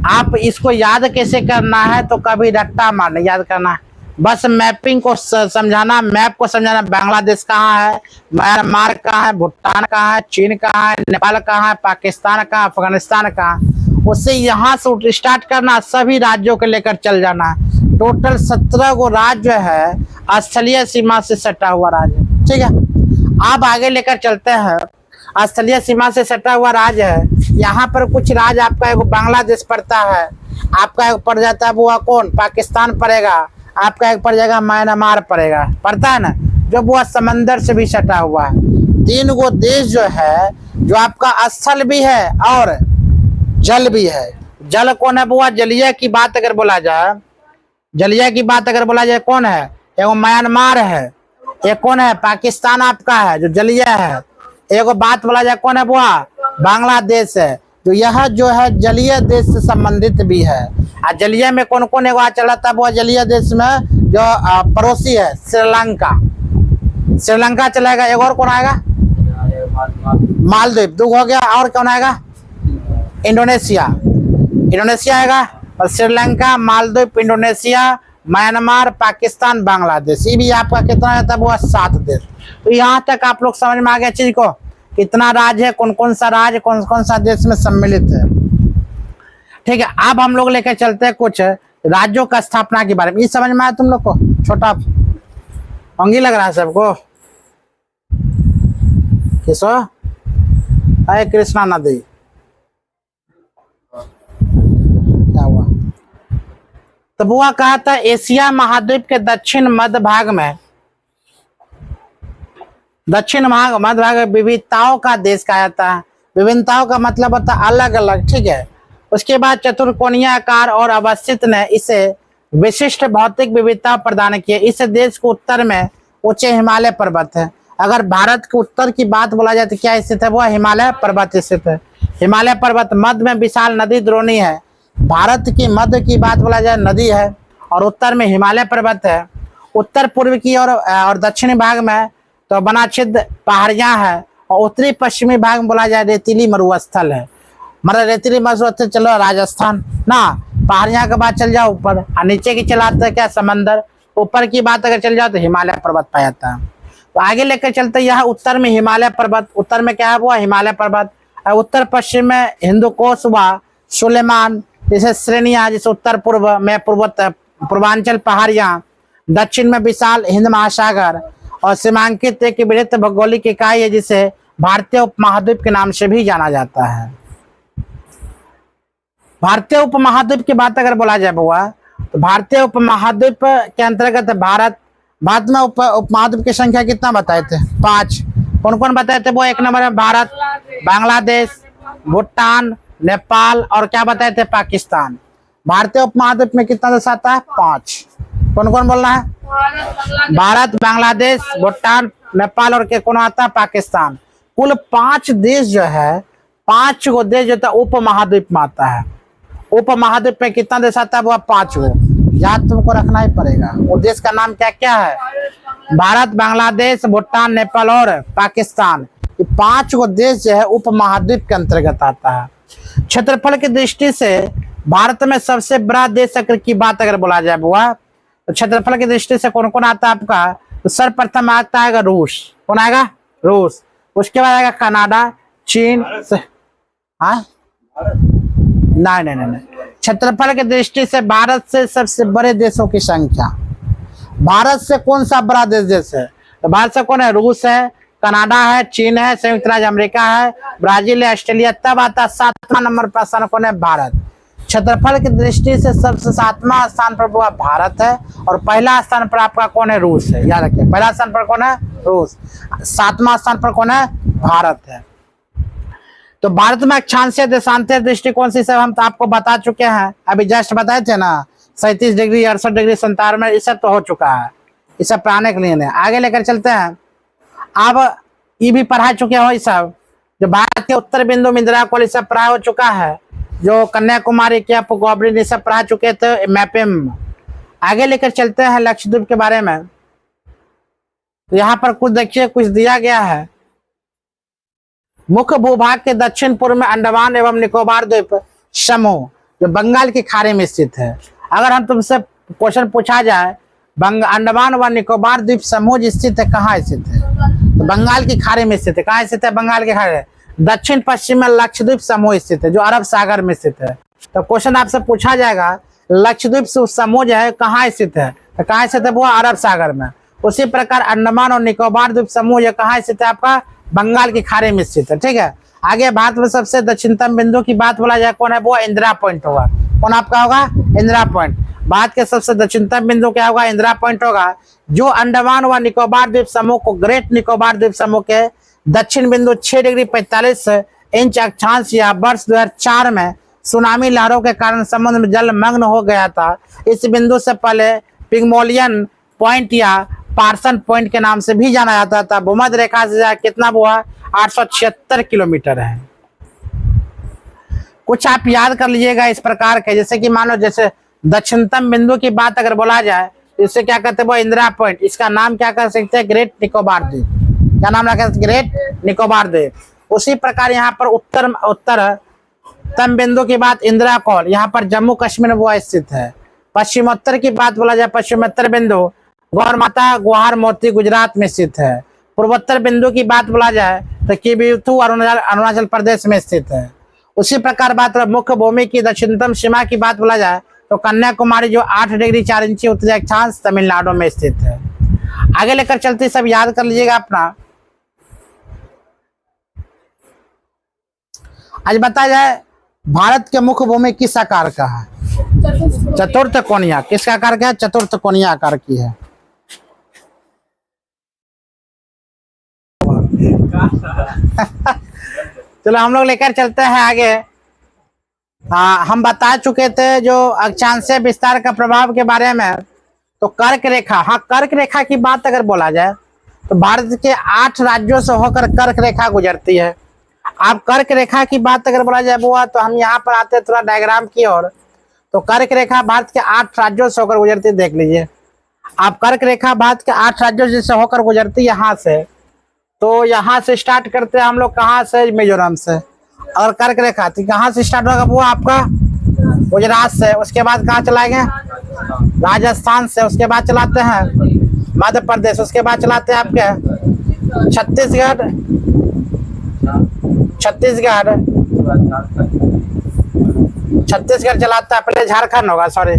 आप इसको याद कैसे करना है, तो कभी रट्टा मारने याद करना, बस मैपिंग को समझाना, मैप को समझाना, बांग्लादेश कहाँ है, म्यांमार कहाँ है, भूटान कहाँ है, चीन कहाँ है, नेपाल कहाँ है, पाकिस्तान कहाँ, अफगानिस्तान कहाँ, उससे यहाँ से स्टार्ट करना, सभी राज्यों को लेकर चल जाना। टोटल 17 गो राज्य है स्थलीय सीमा से सटा हुआ राज्य, ठीक है। अब आगे लेकर चलते हैं, स्थलीय सीमा से सटा हुआ राज्य है। यहाँ पर कुछ राज्य आपका एक बांग्लादेश पड़ता है, आपका एक पड़ जाता है वो कौन पाकिस्तान पड़ेगा, आपका एक पड़ जाएगा म्यांमार पड़ेगा, पड़ता है ना, जो वो समंदर से भी सटा हुआ है। 3 गो देश जो है, जो आपका स्थल भी है और जल भी है। जल कौन है बुआ, जलीय की बात अगर बोला जाए, जलीय की बात अगर बोला जाए कौन है, एगो म्यांमार है, एक कौन है पाकिस्तान आपका है जो जलीय है, एगो बात बोला जाए कौन है बुआ बांग्लादेश है, तो यह जो है जलीय देश से संबंधित भी है। और जलीय में कौन कौन एगो चला था वो जलीय देश में जो पड़ोसी है श्रीलंका, श्रीलंका चलेगा। एक और कौन आएगा मालदीव, 2 हो गया, और कौन आएगा इंडोनेशिया, इंडोनेशिया आएगा, और श्रीलंका, मालदीव, इंडोनेशिया, म्यांमार, पाकिस्तान, बांग्लादेश, ये भी आपका कितना रहता है वो 7 देश। तो यहाँ तक आप लोग समझ में आ गया चीज को, कितना राज्य है, कौन कौन सा राज्य कौन कौन सा देश में सम्मिलित है, ठीक है। अब हम लोग लेकर चलते हैं कुछ राज्यों का स्थापना के बारे में। ये समझ में आया तुम लोग को, छोटा होंगी लग रहा है सबको, किसो है कृष्णा नदी। क्या हुआ? तो बुआ कहा था एशिया महाद्वीप के दक्षिण मध्य भाग में, दक्षिण मध्य भाग में विविधताओं का देश कहा जाता है। विभिन्नताओं का मतलब होता है अलग अलग, ठीक है। उसके बाद चतुर्कोणीय आकार और अवस्थित ने इसे विशिष्ट भौतिक विविधता प्रदान की है। इस देश को उत्तर में ऊंचे हिमालय पर्वत है। अगर भारत के उत्तर की बात बोला जाए तो क्या स्थित है? वो हिमालय पर्वत स्थित है। हिमालय पर्वत, मध्य में विशाल नदी द्रोणी है। भारत की मध्य की बात बोला जाए नदी है, और उत्तर में हिमालय पर्वत है। उत्तर पूर्व की और दक्षिणी भाग में तो वनाच्छिद्र पहाड़ियां है, और उत्तरी पश्चिमी भाग में बोला जाए रेतीली मरुस्थल है। मतलब रेतीली मरुस्थल चलो राजस्थान ना, पहाड़ियां के बाद चल जाओ ऊपर, और नीचे की चलाते हैं क्या समंदर। ऊपर की बात अगर चल जाओ तो हिमालय पर्वत पाया जाता है। तो आगे लेकर चलते यहाँ उत्तर में हिमालय पर्वत, उत्तर में क्या है वो हिमालय पर्वत। और उत्तर पश्चिम में हिंदुकोश व सुलेमान जैसे श्रेणियां, जैसे उत्तर पूर्व में पूर्वांचल पहाड़ियां, दक्षिण में विशाल हिंद महासागर, और सीमांकित एक वृत्त भौगोलिक इकाई है जिसे भारतीय उपमहाद्वीप के नाम से भी जाना जाता है। भारतीय उपमहाद्वीप की बात अगर बोला जाए बुआ, तो भारतीय उपमहाद्वीप के अंतर्गत भारत में उपमहाद्वीप की संख्या कितना बताए थे? 5। कौन कौन बताए थे वो? एक नंबर है भारत, बांग्लादेश, भूटान, नेपाल, और क्या बताए थे? पाकिस्तान। भारतीय उपमहाद्वीप में कितना देश आता है? 5। कौन कौन बोलना है? भारत, बांग्लादेश, भूटान, नेपाल, और कौन आता है? पाकिस्तान। कुल 5 देश जो है, 5 गो देश जो था उपमहाद्वीप में आता है। उपमहाद्वीप में कितना देश आता है? वो 5 गो, याद तुमको रखना ही पड़ेगा। वो देश का नाम क्या क्या है? भारत, बांग्लादेश, भूटान, नेपाल और पाकिस्तान। ये 5 गो देश जो है उपमहाद्वीप के अंतर्गत आता है। क्षेत्रफल की दृष्टि से भारत में सबसे बड़ा देश की बात अगर बोला जाए बुआ, तो क्षेत्रफल की दृष्टि से कौन कौन आता है आपका? तो सर्वप्रथम आता है रूस। कौन आएगा? रूस। उसके बाद आएगा कनाडा, चीन। हाँ नहीं, क्षेत्रफल की दृष्टि से भारत से सबसे बड़े देशों की संख्या, भारत से कौन सा बड़ा देश है? तो भारत से कौन है? रूस है, कनाडा है, चीन है, संयुक्त राज्य अमेरिका है, ब्राजील है, ऑस्ट्रेलिया। तब आता 7वां नंबर पर स्थान कौन है? भारत। क्षेत्रफल की दृष्टि से सबसे 7वां स्थान पर वो भारत है, और पहला स्थान पर आपका कौन है? रूस है। याद रखिए, पहला स्थान पर कौन है? रूस। 7वां स्थान पर कौन है? भारत है। तो भारत में अक्षांशीय देशांतर दृष्टिकोण से सब हम तो आपको बता चुके हैं, अभी जस्ट बताए थे ना, 37 डिग्री, 68 डिग्री, 57, ये सब तो हो चुका है। ये सब पढ़ाने के लिए नहीं, आगे लेकर चलते हैं। अब ये भी पढ़ा चुके हो, ये सब जो भारत के उत्तर बिंदु इंदिरा कोल सब पढ़ा हो चुका है, जो कन्याकुमारी के गोबरी ये सब पढ़ा चुके थे मैपिंग। आगे लेकर चलते हैं लक्षद्वीप के बारे में। तो यहाँ पर कुछ देखिए, कुछ दिया गया है। मुख्य भूभाग के दक्षिण पूर्व में अंडमान एवं निकोबार द्वीप समूह जो बंगाल की खाड़ी में स्थित है। अगर हम तुमसे क्वेश्चन पूछा जाए अंडमान व निकोबार द्वीप समूह स्थित है, कहाँ स्थित है? तो बंगाल की खाड़ी में स्थित है। कहाँ स्थित है? बंगाल की खाड़ी। दक्षिण पश्चिम में लक्षद्वीप समूह स्थित है जो अरब सागर में स्थित है। तो क्वेश्चन आपसे पूछा जाएगा लक्षद्वीप समूह जो है कहाँ स्थित है? तो कहाँ स्थित है? वो अरब सागर में। उसी प्रकार अंडमान और निकोबार द्वीप समूह ये कहाँ स्थित है? आपका बंगाल की खाड़ी में स्थित है। ठीक है, आगे भारत में सबसे दक्षिणतम बिंदु की बात बोला जाए कौन है? वो इंदिरा पॉइंट होगा। कौन आपका होगा? इंदिरा पॉइंट। भारत के सबसे दक्षिणतम बिंदु क्या होगा? इंदिरा पॉइंट होगा, जो अंडमान व निकोबार द्वीप समूह को ग्रेट निकोबार द्वीप समूह के दक्षिण बिंदु 6 डिग्री 45 इंच अक्षांश या वर्ष 2004 में सुनामी लहरों के कारण समुद्र में जलमग्न हो गया था। इस बिंदु से पहले पिग्मोलियन पॉइंट या पार्सन पॉइंट के नाम से भी जाना जाता था। भूमध्य रेखा से कितना हुआ? 876 किलोमीटर है। कुछ आप याद कर लीजिएगा इस प्रकार के, जैसे कि मानो जैसे दक्षिणतम बिंदु की बात अगर बोला जाए तो इसे क्या कहते हैं? वो इंदिरा पॉइंट। इसका नाम क्या कर सकते हैं? ग्रेट निकोबार द्वीप। क्या नाम रखा? ग्रेट निकोबार द्वीप। उसी प्रकार यहाँ पर उत्तरतम बिंदु की बात इंदिरा कौल, यहाँ पर जम्मू कश्मीर वो स्थित है। पश्चिमोत्तर की बात बोला जाए, पश्चिमोत्तर बिंदु गौर माता गुहार मोती गुजरात में स्थित है। पूर्वोत्तर बिंदु की बात बोला जाए तो किबिथु अरुणाचल प्रदेश में स्थित है। उसी प्रकार बात मुख्य भूमि की दक्षिणतम सीमा की बात बोला जाए तो कन्याकुमारी जो 8 डिग्री 4 इंची उत्तरी अक्षांश तमिलनाडु में स्थित है। आगे लेकर चलते सब याद कर लीजिएगा अपना। आज बताया जाए भारत के मुख्य भूमि किस आकार का है? चतुर्थ कोणीय। किस आकार का है? चतुर्थ कोणीय आकार की है। चलो हम लोग लेकर चलते हैं आगे। हम बता चुके थे जो अक्षांशीय विस्तार का प्रभाव के बारे में। तो कर्क रेखा, हाँ कर्क रेखा की बात अगर बोला जाए तो भारत के 8 राज्यों से होकर कर्क रेखा गुजरती है। आप कर्क रेखा की बात अगर बोला जाए वो, तो हम यहाँ पर आते हैं थोड़ा डायग्राम की ओर। तो कर्क रेखा भारत के 8 राज्यों से होकर गुजरती है, देख लीजिए आप। कर्क रेखा भारत के 8 राज्यों से होकर गुजरती है यहाँ से। तो यहाँ से स्टार्ट करते हैं हम लोग, कहाँ से? मिजोरम से। और कर्क रेखा तो कहाँ से स्टार्ट होगा? वो आपका गुजरात से। उसके बाद कहाँ चलाएंगे? राजस्थान से। उसके बाद चलाते हैं मध्य प्रदेश। उसके बाद चलाते हैं आपके छत्तीसगढ़। छत्तीसगढ़ चलाता है। पहले झारखंड होगा, सॉरी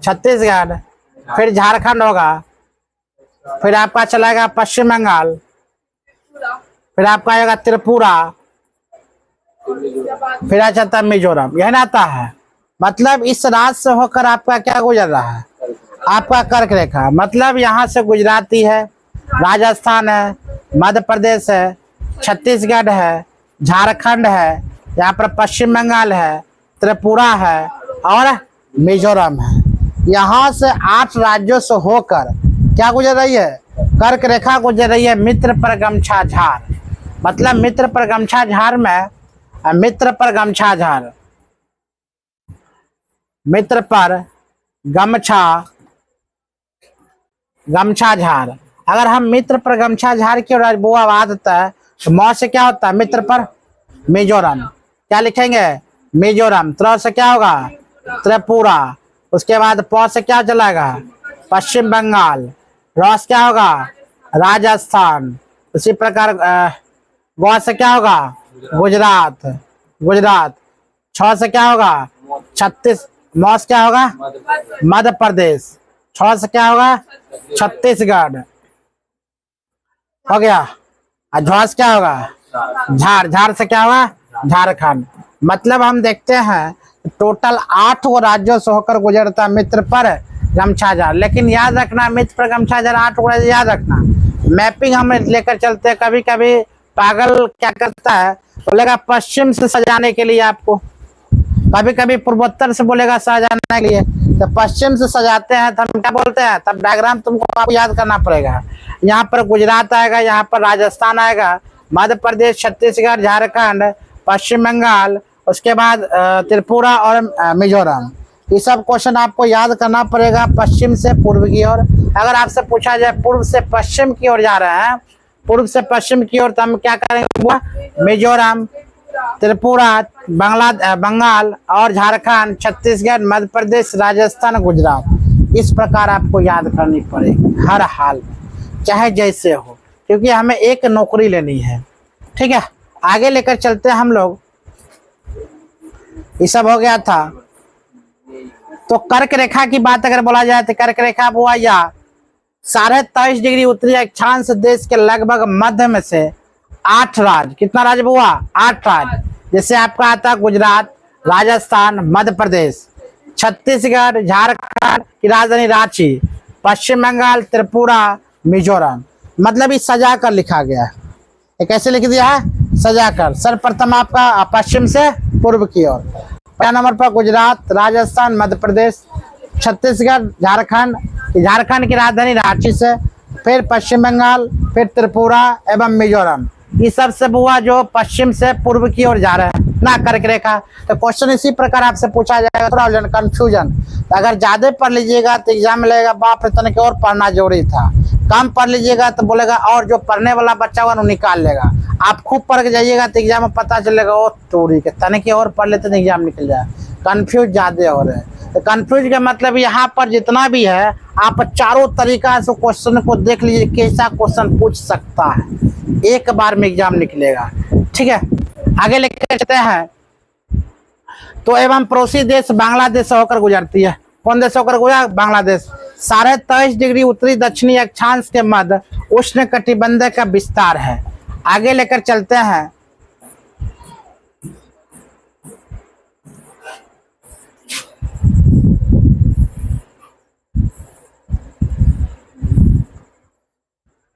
छत्तीसगढ़, फिर झारखंड होगा, फिर आपका चलाएगा पश्चिम बंगाल, फिर आपका आएगा त्रिपुरा, फिर आ जाता है मिजोरम। यही आता है। मतलब इस राज्य से होकर आपका क्या गुजर रहा है? आपका कर्क रेखा। मतलब यहाँ से गुजराती है, राजस्थान है, मध्य प्रदेश है, छत्तीसगढ़ है, झारखंड है, यहाँ पर पश्चिम बंगाल है, त्रिपुरा है और मिजोरम है। यहाँ से 8 राज्यों से होकर क्या गुजर रही है? कर्क रेखा गुजर रही है मित्र पर गमछा झार। मतलब मित्र पर गमछा झार में, मित्र पर गमछा झार, मित्र पर गमछा झार। अगर हम मित्र पर गमछा झार की ओर वो आवाज होता है तो मौ से क्या होता है? मित्र पर मिजोरम। क्या लिखेंगे? मिजोरम। त्र से क्या होगा? त्रिपुरा। उसके बाद प से क्या चलाएगा? पश्चिम बंगाल। र से क्या होगा? राजस्थान। उसी प्रकार ग से क्या होगा? गुजरात। छ से क्या होगा? छत्तीस। म से क्या होगा? मध्य प्रदेश। छ से क्या होगा? छत्तीसगढ़। हो गया। और झ से क्या होगा? झार से क्या होगा? झारखंड। मतलब हम देखते हैं टोटल 8 राज्यों से होकर गुजरता मित्र पर गमछा झार। लेकिन याद रखना, मित्र पर गमछा झार 8 राज्य याद रखना। मैपिंग हम लेकर चलते हैं। कभी कभी पागल क्या करता है, बोलेगा पश्चिम से सजाने के लिए आपको, कभी कभी पूर्वोत्तर से बोलेगा सजाने के लिए। तो पश्चिम से सजाते हैं तो हम क्या बोलते हैं? तब डायग्राम तुमको आपको याद करना पड़ेगा। यहाँ पर गुजरात आएगा, यहाँ पर राजस्थान आएगा, मध्य प्रदेश, छत्तीसगढ़, झारखंड, पश्चिम बंगाल, उसके बाद त्रिपुरा और मिजोरम। ये सब क्वेश्चन आपको याद करना पड़ेगा पश्चिम से पूर्व की ओर। अगर आपसे पूछा जाए पूर्व से पश्चिम की ओर जा रहे हैं, पूर्व से पश्चिम की ओर, तो हम क्या करेंगे? मिजोरम, त्रिपुरा, बंगाल और झारखंड, छत्तीसगढ़, मध्य प्रदेश, राजस्थान, गुजरात। इस प्रकार आपको याद करनी पड़ेगी हर हाल में, चाहे जैसे हो, क्योंकि हमें एक नौकरी लेनी है। ठीक है, आगे लेकर चलते हैं हम लोग। ये सब हो गया था। तो कर्क रेखा की बात अगर बोला जाए तो कर्क रेखा वो या 23.5 डिग्री उत्तरी अक्षांश देश के लगभग मध्य में से 8 राज्य। कितना राज्य हुआ? 8 राज्य। जैसे आपका आता गुजरात, राजस्थान, मध्य प्रदेश, छत्तीसगढ़, झारखंड की राजधानी रांची, पश्चिम बंगाल, त्रिपुरा, मिजोरम। मतलब ये सजा कर लिखा गया है। ये कैसे लिख दिया है? सजा कर। सर्वप्रथम आपका पश्चिम से पूर्व की ओर। पहला नंबर पर गुजरात, राजस्थान, मध्य प्रदेश, छत्तीसगढ़, झारखंड की राजधानी रांची से, फिर पश्चिम बंगाल, फिर त्रिपुरा एवं मिजोरम। ये सब से हुआ जो पश्चिम से पूर्व की ओर जा रहा है ना कर्क रेखा। तो क्वेश्चन इसी प्रकार आपसे पूछा जाएगा, थोड़ा कंफ्यूजन। तो अगर ज्यादा पढ़ लीजिएगा तो एग्जाम में लगेगा बाप रे तने की और पढ़ना जरूरी था। कम पढ़ लीजिएगा तो बोलेगा और जो पढ़ने वाला बच्चा हुआ निकाल लेगा। आप खूब पढ़ के जाइएगा तो एग्जाम में पता चलेगा ओ तोरी के तने की और पढ़ लेते तो एग्जाम निकल जाए। कंफ्यूज ज्यादा हो रहे हैं। तो कंफ्यूज का मतलब यहाँ पर जितना भी है आप चारों तरीका से क्वेश्चन को देख लीजिए, कैसा क्वेश्चन पूछ सकता है, एक बार में एग्जाम निकलेगा। ठीक है, आगे लेकर चलते हैं। तो एवं पड़ोसी देश बांग्लादेश से होकर गुजरती है। कौन देश होकर गुजरा? बांग्लादेश। 23.5 डिग्री उत्तरी दक्षिणी अक्षांश के मध्य उष्ण कटिबंध का विस्तार है। आगे लेकर चलते हैं।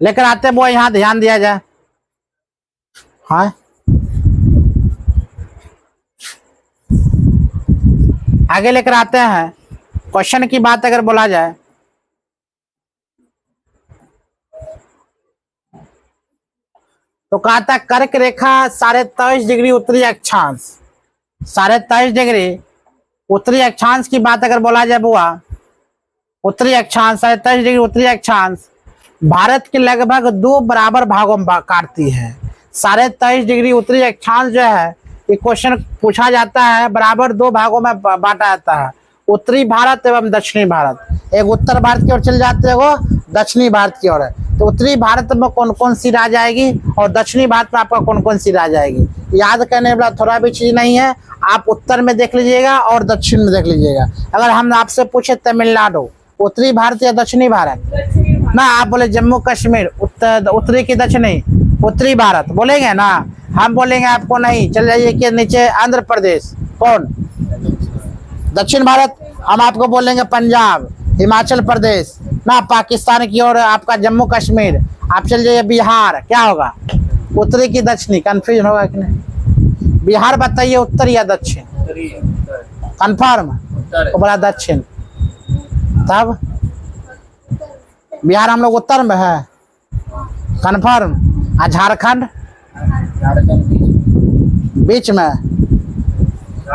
लेकर आते वो यहाँ ध्यान दिया जाए। हाँ, आगे लेकर आते हैं। क्वेश्चन की बात अगर बोला जाए तो कहा था कर्क रेखा 23.5 डिग्री उत्तरी अक्षांश, 23.5 डिग्री उत्तरी अक्षांश की बात अगर बोला जाए बुआ, उत्तरी अक्षांश 23.5 डिग्री उत्तरी अक्षांश भारत के लगभग 2 बराबर भागों में काटती है। 23.5 डिग्री उत्तरी अक्षांश जो है ये क्वेश्चन पूछा जाता है, बराबर 2 भागों में बांटा जाता है, उत्तरी भारत एवं दक्षिणी भारत। एक उत्तर भारत की ओर चल जाते हैं, वो दक्षिणी भारत की ओर है। तो उत्तरी भारत में कौन कौन सी राज्य आएगी और दक्षिणी भारत में आपका कौन कौन सी राज्य आएगी, याद करने वाला थोड़ा भी चीज नहीं है। आप उत्तर में देख लीजिएगा और दक्षिण में देख लीजिएगा। अगर हम आपसे पूछे तमिलनाडु उत्तरी भारत या दक्षिणी भारत ना, आप बोले जम्मू कश्मीर उत्तरी की दक्षिणी, उत्तरी भारत बोलेंगे ना, हम बोलेंगे आपको नहीं, चल जाइए कि नीचे आंध्र प्रदेश, कौन दक्षिण भारत, हम आपको बोलेंगे पंजाब, हिमाचल प्रदेश ना, पाकिस्तान की ओर आपका जम्मू कश्मीर, आप चल जाइए बिहार, क्या होगा उत्तरी की दक्षिणी, कंफ्यूजन होगा कि नहीं? बिहार बताइए उत्तर या दक्षिण, कंफर्म तो बोला दक्षिण, तब बिहार हम लोग उत्तर में है, कंफर्म। आ झारखंड बीच में,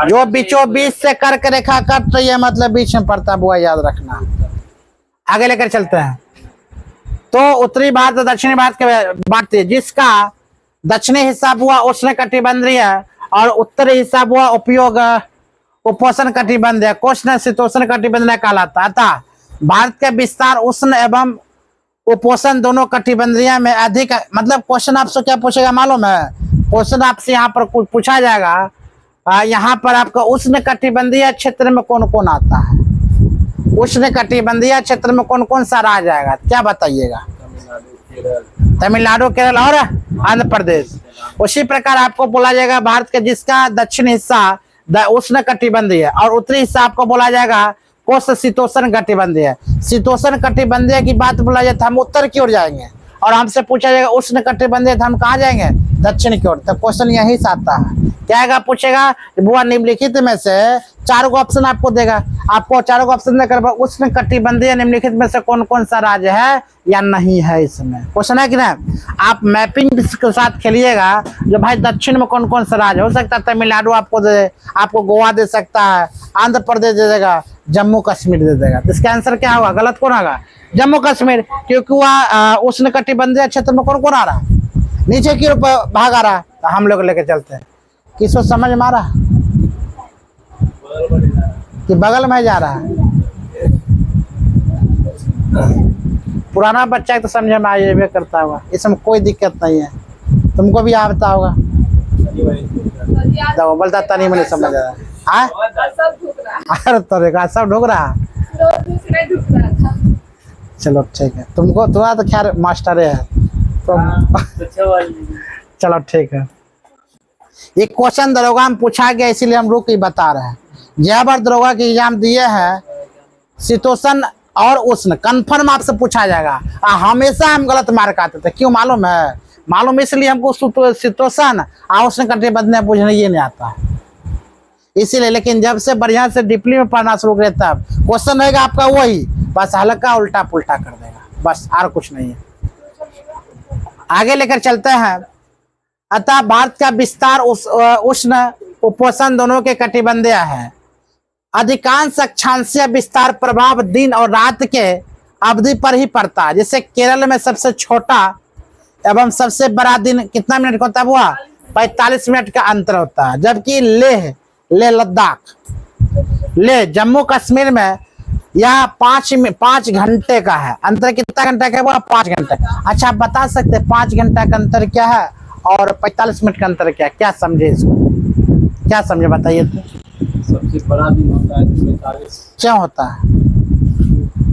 जो बीचों बीच से कर्क रेखा कट रही है मतलब बीच में पड़ता, बुआ याद रखना। आगे लेकर चलते हैं। तो उत्तरी भारत और दक्षिणी भारत के बात है, जिसका दक्षिणी हिस्सा हुआ उष्ण कटिबंधीय और उत्तरी हिस्सा हुआ उपयोग उपोष्ण कटिबंधीय, उष्ण शीतोष्ण कटिबंधीय कहलाता। अतः भारत के विस्तार उष्ण एवं उपोष्ण दोनों कटिबंधीय में अधिक, मतलब क्वेश्चन आपसे क्या पूछेगा मालूम है? क्वेश्चन आपसे यहाँ पर कुछ पूछा जाएगा, यहाँ पर आपका उष्ण कटिबंधीय क्षेत्र में कौन कौन आता है, उष्ण कटिबंधीय क्षेत्र में कौन कौन सा राज्य आएगा, क्या बताइएगा? तमिलनाडु, केरल और आंध्र प्रदेश। उसी प्रकार आपको बोला जाएगा भारत के जिसका दक्षिण हिस्सा उष्ण कटिबंधीय और उत्तरी हिस्सा आपको बोला जाएगा कोष शीतोष्ण कटिबंधीय। शीतोष्ण कटिबंधीय की बात बोला जाए तो हम उत्तर की ओर जाएंगे, और हमसे पूछा जाएगा उष्ण कटिबंधीय तो हम कहाँ जाएंगे? दक्षिण की ओर। तो क्वेश्चन यही से आता है, क्या आएगा पूछेगा बुआ निम्नलिखित में से 4 ऑप्शन आपको देगा, आपको 4 ऑप्शन देकर उष्ण कटिबंधीय निम्नलिखित में से कौन कौन सा राज्य है या नहीं है इसमें, क्वेश्चन है कि नहीं? आप मैपिंग के साथ खेलिएगा, जो भाई दक्षिण में कौन कौन सा राज्य हो सकता है, तमिलनाडु आपको दे, आपको गोवा दे सकता है, आंध्र प्रदेश दे देगा, जम्मू कश्मीर दे देगा। तो इसका आंसर क्या होगा? गलत कौन होगा? जम्मू कश्मीर, क्योंकि वह उष्ण कटिबंधीय क्षेत्र में कौन कौन आ रहा, नीचे की ओर भाग आ रहा। तो हम लोग लेके चलते हैं, किसको समझ में आ रहा कि बगल में जा रहा है? पुराना बच्चा तो समझ में आए करता होगा, इसमें कोई दिक्कत नहीं है, तुमको भी आता होगा। तो बोलता तनी मैंने समझ आ रहा है, तो सब ढूक रहा। चलो ठीक है, तुमको तुम्हारा तो खैर मास्टर है तो चलो ठीक है। ये क्वेश्चन दरोगा में पूछा गया, इसीलिए हम रुक ही बता रहे हैं। जहाँ बार दरोगा के एग्जाम दिए हैं शीतोष्ण और उष्ण कन्फर्म आपसे पूछा जाएगा। हमेशा हम गलत मार्क आते थे, क्यों मालूम है? मालूम इसलिए हमको शीतोष्ण और उष्ण कटिबंधीय पूछने ये नहीं आता है, इसीलिए। लेकिन जब से बढ़िया से डीपली में पढ़ना शुरू करें तब क्वेश्चन रहेगा आपका वही, बस हल्का उल्टा पुल्टा कर देगा, बस और कुछ नहीं है। आगे लेकर चलते हैं। अतः भारत का विस्तार उष्ण उपोष्ण दोनों के कटिबंधीय है। अधिकांश अक्षांशीय विस्तार प्रभाव दिन और रात के अवधि पर ही पड़ता है। जैसे केरल में सबसे छोटा एवं सबसे बड़ा दिन कितना मिनट का होता है? हुआ 45 मिनट का अंतर होता है। जबकि लेह लद्दाख, लेह जम्मू कश्मीर में यह 5 घंटे का है अंतर। कितना घंटा का है? वो 5 घंटे। अच्छा, आप बता सकते हैं 5 घंटा का अंतर क्या है और 45 मिनट का अंतर क्या है? क्या समझे इसको, क्या समझे बताइए तो। सबसे बड़ा दिन होता है 45। क्यों होता है?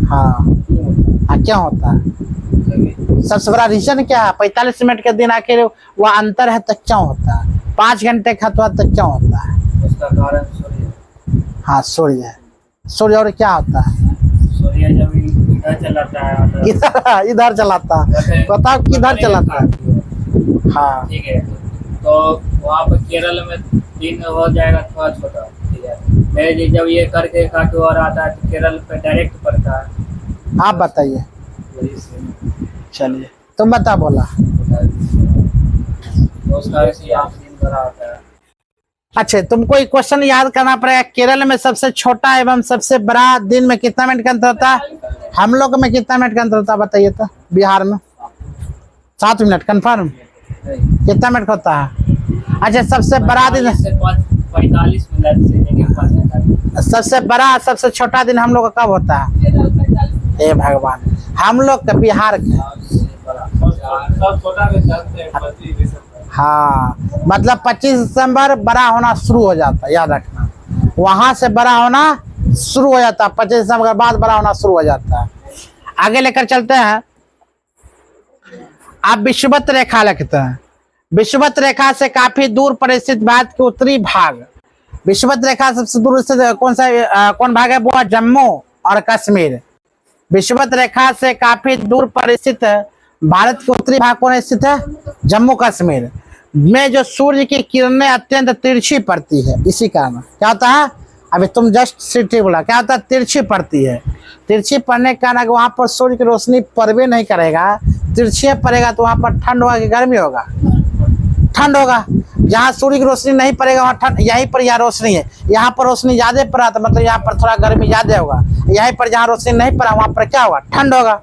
हाँ क्यों होता है? सबसे बड़ा रीजन क्या है? 45 मिनट के दिन आखिर वह अंतर है तो क्यों होता है? 5 घंटे का तो क्यों होता है? उसका कारण सूर्य। हाँ सूर्य। सूर्य और क्या होता है? सूर्य जब इधर चलाता है इधर चलाता है, बताओ किधर चलाता है? हाँ ठीक है। तो वहाँ पर केरल में दिन हो जाएगा थोड़ा छोटा, ठीक है। फिर जब ये करके काट और आता है तो केरल पे डायरेक्ट पड़ता है। आप बताइए। वही से चलिए तुम बता बोला। तो उसका ऐसे आप दिन भरा होता है। अच्छा तुमको एक क्वेश्चन याद करना पड़ेगा। केरल में सबसे छोटा एवं सबसे बड़ा दिन में कितना मिनट का अंतर होता है? हम लोग में कितना मिनट का अंतर होता है बताइए तो? बिहार में 7 मिनट कंफर्म? कितना मिनट होता है? अच्छा सबसे बड़ा दिन 45 मिनट से लेके 45। सबसे बड़ा सबसे छोटा दिन हम लोग का कब होता है? हे भगवान, हम लोग का बिहार का। हाँ मतलब 25 दिसंबर बड़ा होना शुरू हो जाता है, याद रखना। वहां से बड़ा होना शुरू हो जाता है, 25 दिसंबर के बाद बड़ा होना शुरू हो जाता है। आगे लेकर चलते हैं। आप विषुवत रेखा लिखते हैं। विषुवत रेखा से काफी दूर पर स्थित भारत के उत्तरी भाग। विषुवत रेखा सबसे दूर स्थित कौन भाग है? वो है जम्मू और कश्मीर। विषुवत रेखा से काफी दूर पर स्थित भारत के उत्तरी भाग कौन स्थित है? जम्मू कश्मीर में जो सूर्य की किरणें अत्यंत तिरछी पड़ती है, इसी कारण क्या होता है? अभी तुम जस्ट सिटी बोला, क्या होता है? तिरछी पड़ती है। तिरछी पड़ने के कारण वहां पर सूर्य की रोशनी परवे नहीं करेगा, तिरछी पड़ेगा तो वहां पर ठंड होगा कि गर्मी होगा? ठंड होगा। जहाँ सूर्य की रोशनी नहीं पड़ेगा वहाँ ठंड। यहीं पर यहाँ रोशनी है, यहाँ पर रोशनी ज्यादा पड़ा तो मतलब यहाँ पर थोड़ा गर्मी ज्यादा होगा। यहीं पर जहाँ रोशनी नहीं पड़ा वहां पर क्या होगा? ठंड होगा।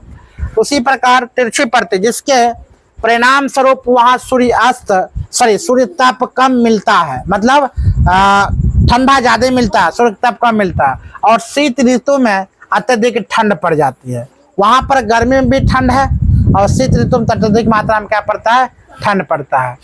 उसी प्रकार तिरछी पड़ती, जिसके परिणाम स्वरूप वहां सूर्य ताप कम मिलता है, मतलब ठंडा ज्यादा मिलता है, सूर्य ताप कम मिलता है। और शीत ऋतु में अत्यधिक ठंड पड़ जाती है। वहां पर गर्मी में भी ठंड है और शीत ऋतु में अत्यधिक मात्रा में क्या पड़ता है? ठंड पड़ता है।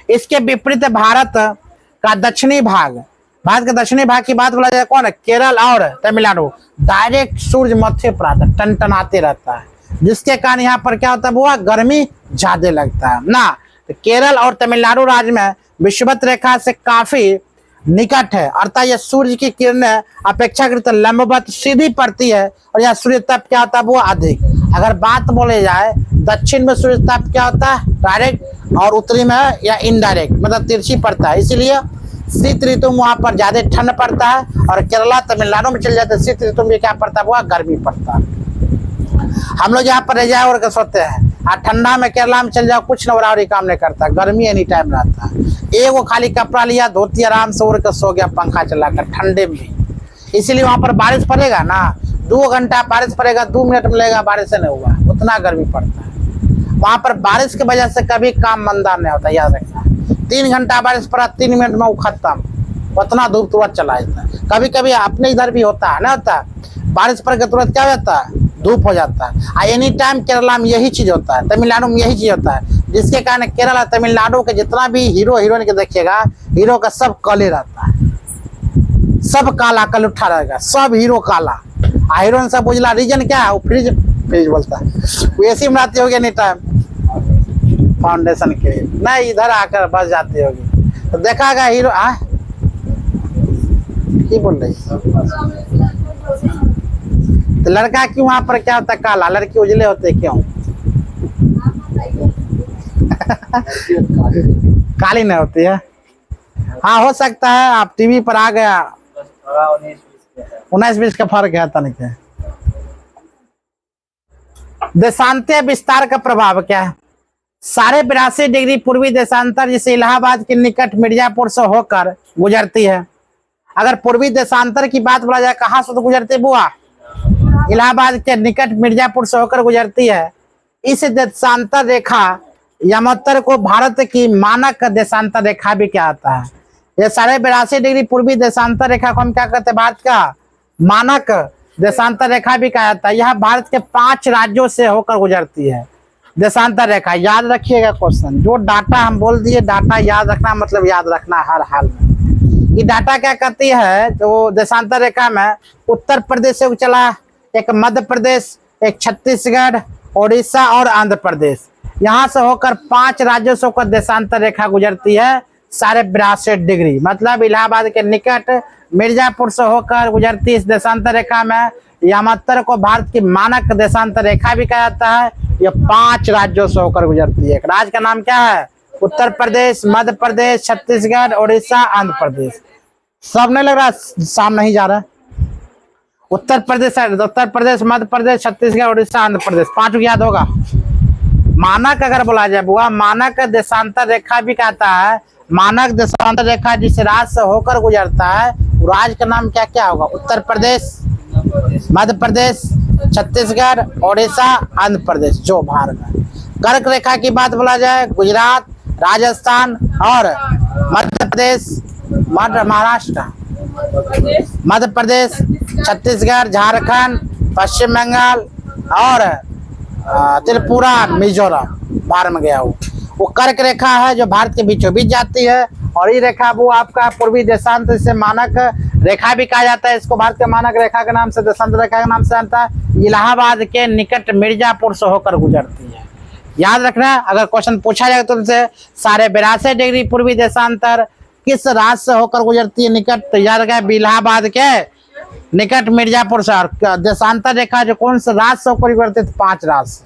इसके विपरीत भारत का दक्षिणी भाग, भारत के दक्षिणी भाग की बात बोला जाए कौन है? केरल और तमिलनाडु। डायरेक्ट सूर्य मत्थे पर आता है, टनटनाते रहता है, जिसके कारण यहाँ पर क्या होता है? वो गर्मी ज्यादा लगता है ना। तो केरल और तमिलनाडु राज्य में विषुवत रेखा से काफी निकट है, अर्थात यह सूर्य की किरणें अपेक्षाकृत लंबवत सीधी पड़ती है और यह सूर्य ताप क्या होता है? वो अधिक। अगर बात बोले जाए दक्षिण में सूर्य ताप क्या होता है? डायरेक्ट, और उत्तरी में या इनडायरेक्ट, मतलब तिरछी पड़ता है। इसीलिए शीत ऋतु में वहां पर ज्यादा ठंड पड़ता है और केरला तमिलनाडु में चले जाते हैं शीत ऋतु में क्या पड़ता है? वो गर्मी पड़ता है। हम लोग यहाँ पर रह जाए और सोते हैं, और ठंडा में केरला में चल जाओ, कुछ नवरावरी काम नहीं करता, गर्मी एनी टाइम रहता है। एगो खाली कपड़ा लिया, धोती, आराम से उड़ कर सो गया पंखा चलाकर ठंडे में भी। इसीलिए वहां पर बारिश पड़ेगा ना, 2 घंटा बारिश पड़ेगा, 2 मिनट मिलेगा, बारिश नहीं हुआ, उतना गर्मी पड़ता है। वहां पर बारिश की वजह से कभी काम मंदा नहीं होता, याद रखना। 3 घंटा बारिश पड़ा, 3 मिनट में वो खत्म, उतना धूप तुरंत चला जाता है। कभी कभी अपने इधर भी होता है ना, होता है बारिश पड़ के तुरंत क्या हो जाता है? धूप हो जाता है। एनी टाइम केरला में यही चीज होता है, तमिलनाडु में यही चीज होता है, जिसके कारण केरला तमिलनाडु के जितना भी हीरो हीरोइन के देखिएगा, हीरो का सब काले रहता है, सब काला कल उठा रहेगा, सब हीरो काला, हीरोइन सब उजला। रीजन क्या है? वो फ्रिज बोलता है, वो ऐसी बनाती होगी एनी टाइम फाउंडेशन के, नहीं इधर आकर बस जाती होगी। तो देखा गया हीरो की बोल रही, तो लड़का क्यों वहां पर क्या होता है? काला, लड़की उजले होते क्यों? काली नहीं होती है। हाँ हो सकता है, आप टीवी पर आ गया, 19-20 का फर्क है तनिक। देशांतर विस्तार का प्रभाव क्या है? 82.5 डिग्री पूर्वी देशांतर जिसे इलाहाबाद के निकट मिर्जापुर से होकर गुजरती है। अगर पूर्वी देशांतर की बात बोला जाए, कहाँ से तो गुजरती बुआ? इलाहाबाद के निकट मिर्जापुर से होकर गुजरती है। इस देशांतर रेखा यमोत्तर को भारत की मानक देशांतर रेखा भी क्या आता है? यह 82.5 डिग्री पूर्वी देशांतर रेखा को हम क्या कहते हैं? भारत का मानक देशांतर रेखा भी कहा जाता है। यह भारत के 5 राज्यों से होकर गुजरती है देशांतर रेखा। याद रखिएगा क्वेश्चन, जो डाटा हम बोल दिए, डाटा याद रखना मतलब याद रखना हर हाल में। ये डाटा क्या कहती है, जो देशांतर रेखा में उत्तर प्रदेश से चला, एक मध्य प्रदेश, एक छत्तीसगढ़, उड़ीसा और आंध्र प्रदेश, यहाँ से होकर 5 राज्यों से होकर देशांतर रेखा गुजरती है 62.5 मतलब इलाहाबाद के निकट मिर्जापुर से होकर गुजरती है इस देशांतर रेखा में। यामात्तर को भारत की मानक देशांतर रेखा भी कहा जाता है। यह 5 राज्यों से होकर गुजरती है। राज्य का नाम क्या है? उत्तर प्रदेश, मध्य प्रदेश, छत्तीसगढ़, उड़ीसा, आंध्र प्रदेश। सब नहीं लग रहा, शाम नहीं जा रहा। उत्तर प्रदेश, मध्य प्रदेश, छत्तीसगढ़, उड़ीसा, आंध्र प्रदेश, 5 याद होगा। मानक अगर बोला जाए बुआ, मानक देशांतर रेखा भी कहता है। मानक देशांतर रेखा जिस राज्य से होकर गुजरता है वो राज्य का नाम क्या क्या होगा? उत्तर प्रदेश, मध्य प्रदेश, छत्तीसगढ़, उड़ीसा, आंध्र प्रदेश। जो भारत है कर्क रेखा की बात बोला जाए, गुजरात, राजस्थान और मध्य प्रदेश, महाराष्ट्र, मध्य प्रदेश, छत्तीसगढ़, झारखंड, पश्चिम बंगाल और त्रिपुरा, मिजोरम बाहर में गया वो कर्क रेखा है जो भारत के बीचों बीच जाती है। और ये रेखा वो आपका पूर्वी देशांत से मानक रेखा भी कहा जाता है। इसको भारत के मानक रेखा के नाम से, देशांतर रेखा के नाम से आता है। इलाहाबाद के निकट मिर्जापुर से होकर गुजरती है। याद रखना, अगर क्वेश्चन पूछा जाए तुमसे 82.5 पूर्वी देशांतर किस राज्य से होकर गुजरती है निकट, तो याद रखना इलाहाबाद के निकट मिर्जापुर से। और देशांतर रेखा जो कौन से राज्य से होकर गुजरती है? 5 राज्य से।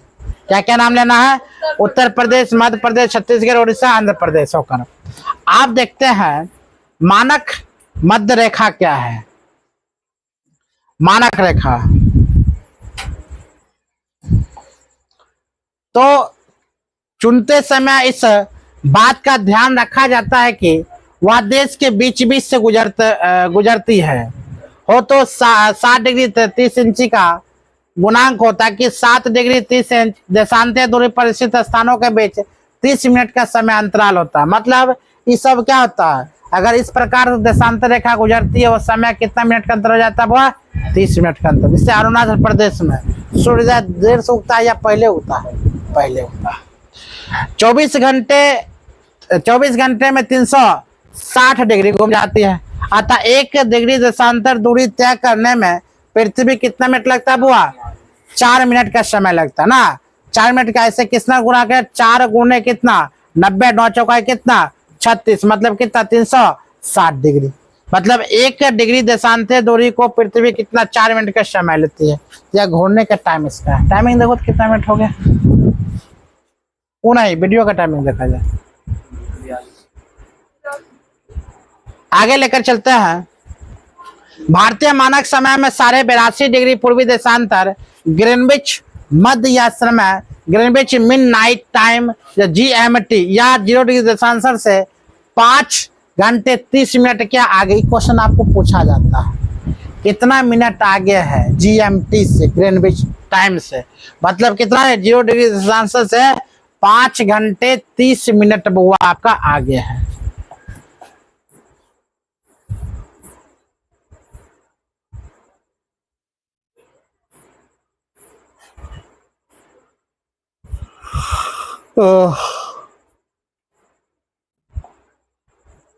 क्या क्या नाम लेना है? उत्तर प्रदेश, मध्य प्रदेश, छत्तीसगढ़, उड़ीसा, आंध्र प्रदेश होकर। आप देखते हैं मानक मध्य रेखा क्या है। मानक रेखा तो चुनते समय इस बात का ध्यान रखा जाता है कि वह देश के बीच बीच से गुजरती है। हो तो 60 डिग्री 30 इंची का गुणांक हो, ताकि 7 डिग्री 30 इंच देशांतर दूरी पर स्थित स्थानों के बीच 30 मिनट का समय अंतराल होता है। मतलब ये सब क्या होता है, अगर इस प्रकार देशांतर रेखा गुजरती है वो समय कितना मिनट का अंतर हो जाता है? वो 30 मिनट का अंतर। जैसे अरुणाचल प्रदेश में सूर्य देर से उगता है या पहले उगता है? पहले उगता है। 24 घंटे में 360 डिग्री घूम जाती है। अतः 1 डिग्री देशांतर दूरी तय करने में पृथ्वी कितना मिनट लगता है बुआ? 4 मिनट का समय लगता है ना। 4 मिनट का ऐसे कितना गुणा कर? 4 गुणे कितना? 90, 9 चौका कितना? 36, मतलब कितना? 360 डिग्री। मतलब 1 डिग्री देशांतर दूरी को पृथ्वी कितना? 4 मिनट का समय लेती है। या घूमने का टाइम इसका है। टाइमिंग देखो तो कितना मिनट हो गया? वो नहीं, वीडियो का टाइमिंग देखा जाए। आगे लेकर चलते हैं। भारतीय मानक समय में 82.5 डिग्री पूर्वी देशांतर ग्रीनविच मध्य या समय ग्रीनविच मिड नाइट टाइम या GMT या 0 डिग्री देशांतर से 5 घंटे 30 मिनट के आगे। क्वेश्चन आपको पूछा जाता है कितना मिनट आगे है GMT से, ग्रीनविच टाइम से। मतलब कितना है? 0 डिग्री देशांतर से 5 घंटे 30 मिनट वो आपका आगे है।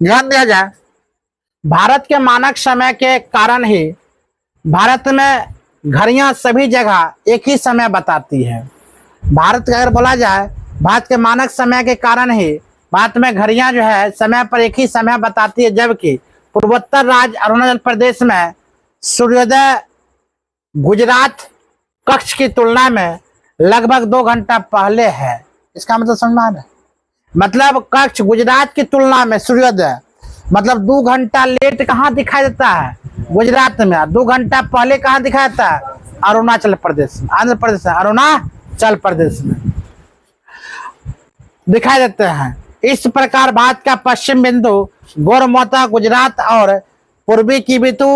ध्यान दिया जाए, भारत के मानक समय के कारण ही भारत में घड़ियां सभी जगह एक ही समय बताती है। भारत का अगर बोला जाए, भारत के मानक समय के कारण ही भारत में घड़ियां जो है समय पर एक ही समय बताती है। जबकि पूर्वोत्तर राज्य अरुणाचल प्रदेश में सूर्योदय गुजरात कक्ष की तुलना में लगभग 2 घंटा पहले है। इसका मतलब समझ में आ रहा है? मतलब कक्ष गुजरात की तुलना में सूर्योदय मतलब 2 घंटा लेट कहाँ दिखाई देता है? गुजरात में। 2 घंटा पहले कहाँ दिखाई देता है? अरुणाचल प्रदेश में, आंध्र प्रदेश में, अरुणाचल प्रदेश में दिखाई देते हैं। इस प्रकार भारत का पश्चिम बिंदु गोरमोता गुजरात और पूर्वी की बिंदु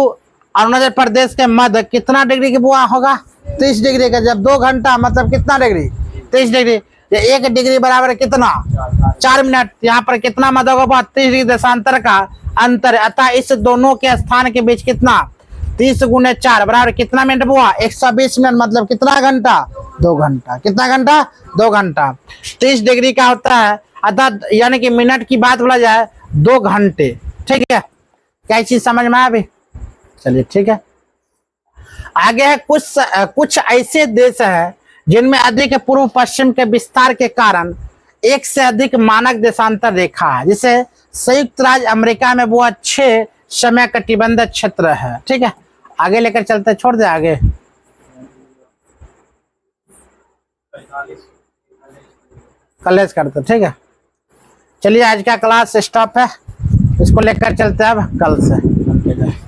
अरुणाचल प्रदेश के मध्य कितना डिग्री की बुआ होगा? 30 डिग्री का। जब 2 घंटा मतलब कितना डिग्री? 30 डिग्री। 1 डिग्री बराबर कितना? 4 मिनट। यहाँ पर कितना मध्य होगा? 30 डिग्री देशांतर का अंतर। अतः इस दोनों के स्थान के बीच कितना? 30 गुणे 4 बराबर कितना मिनट हुआ? 120 मिनट। मतलब कितना घंटा? 2 घंटा। कितना घंटा? 2 घंटा। 30 डिग्री का होता है, अतः यानी कि मिनट की बात बोला जाए 2 घंटे। ठीक है, क्या चीज समझ में आया अभी? चलिए ठीक है। आगे है कुछ ऐसे देश है जिनमें अधिक पूर्व पश्चिम के विस्तार के कारण एक से अधिक मानक देशांतर रेखा है। जैसे संयुक्त राज्य अमेरिका में वो 6 समय कटिबंध क्षेत्र है। ठीक है, आगे लेकर चलते, छोड़ दे आगे। कॉलेज करते, ठीक है। चलिए आज का क्लास स्टॉप है, इसको लेकर चलते हैं अब कल से।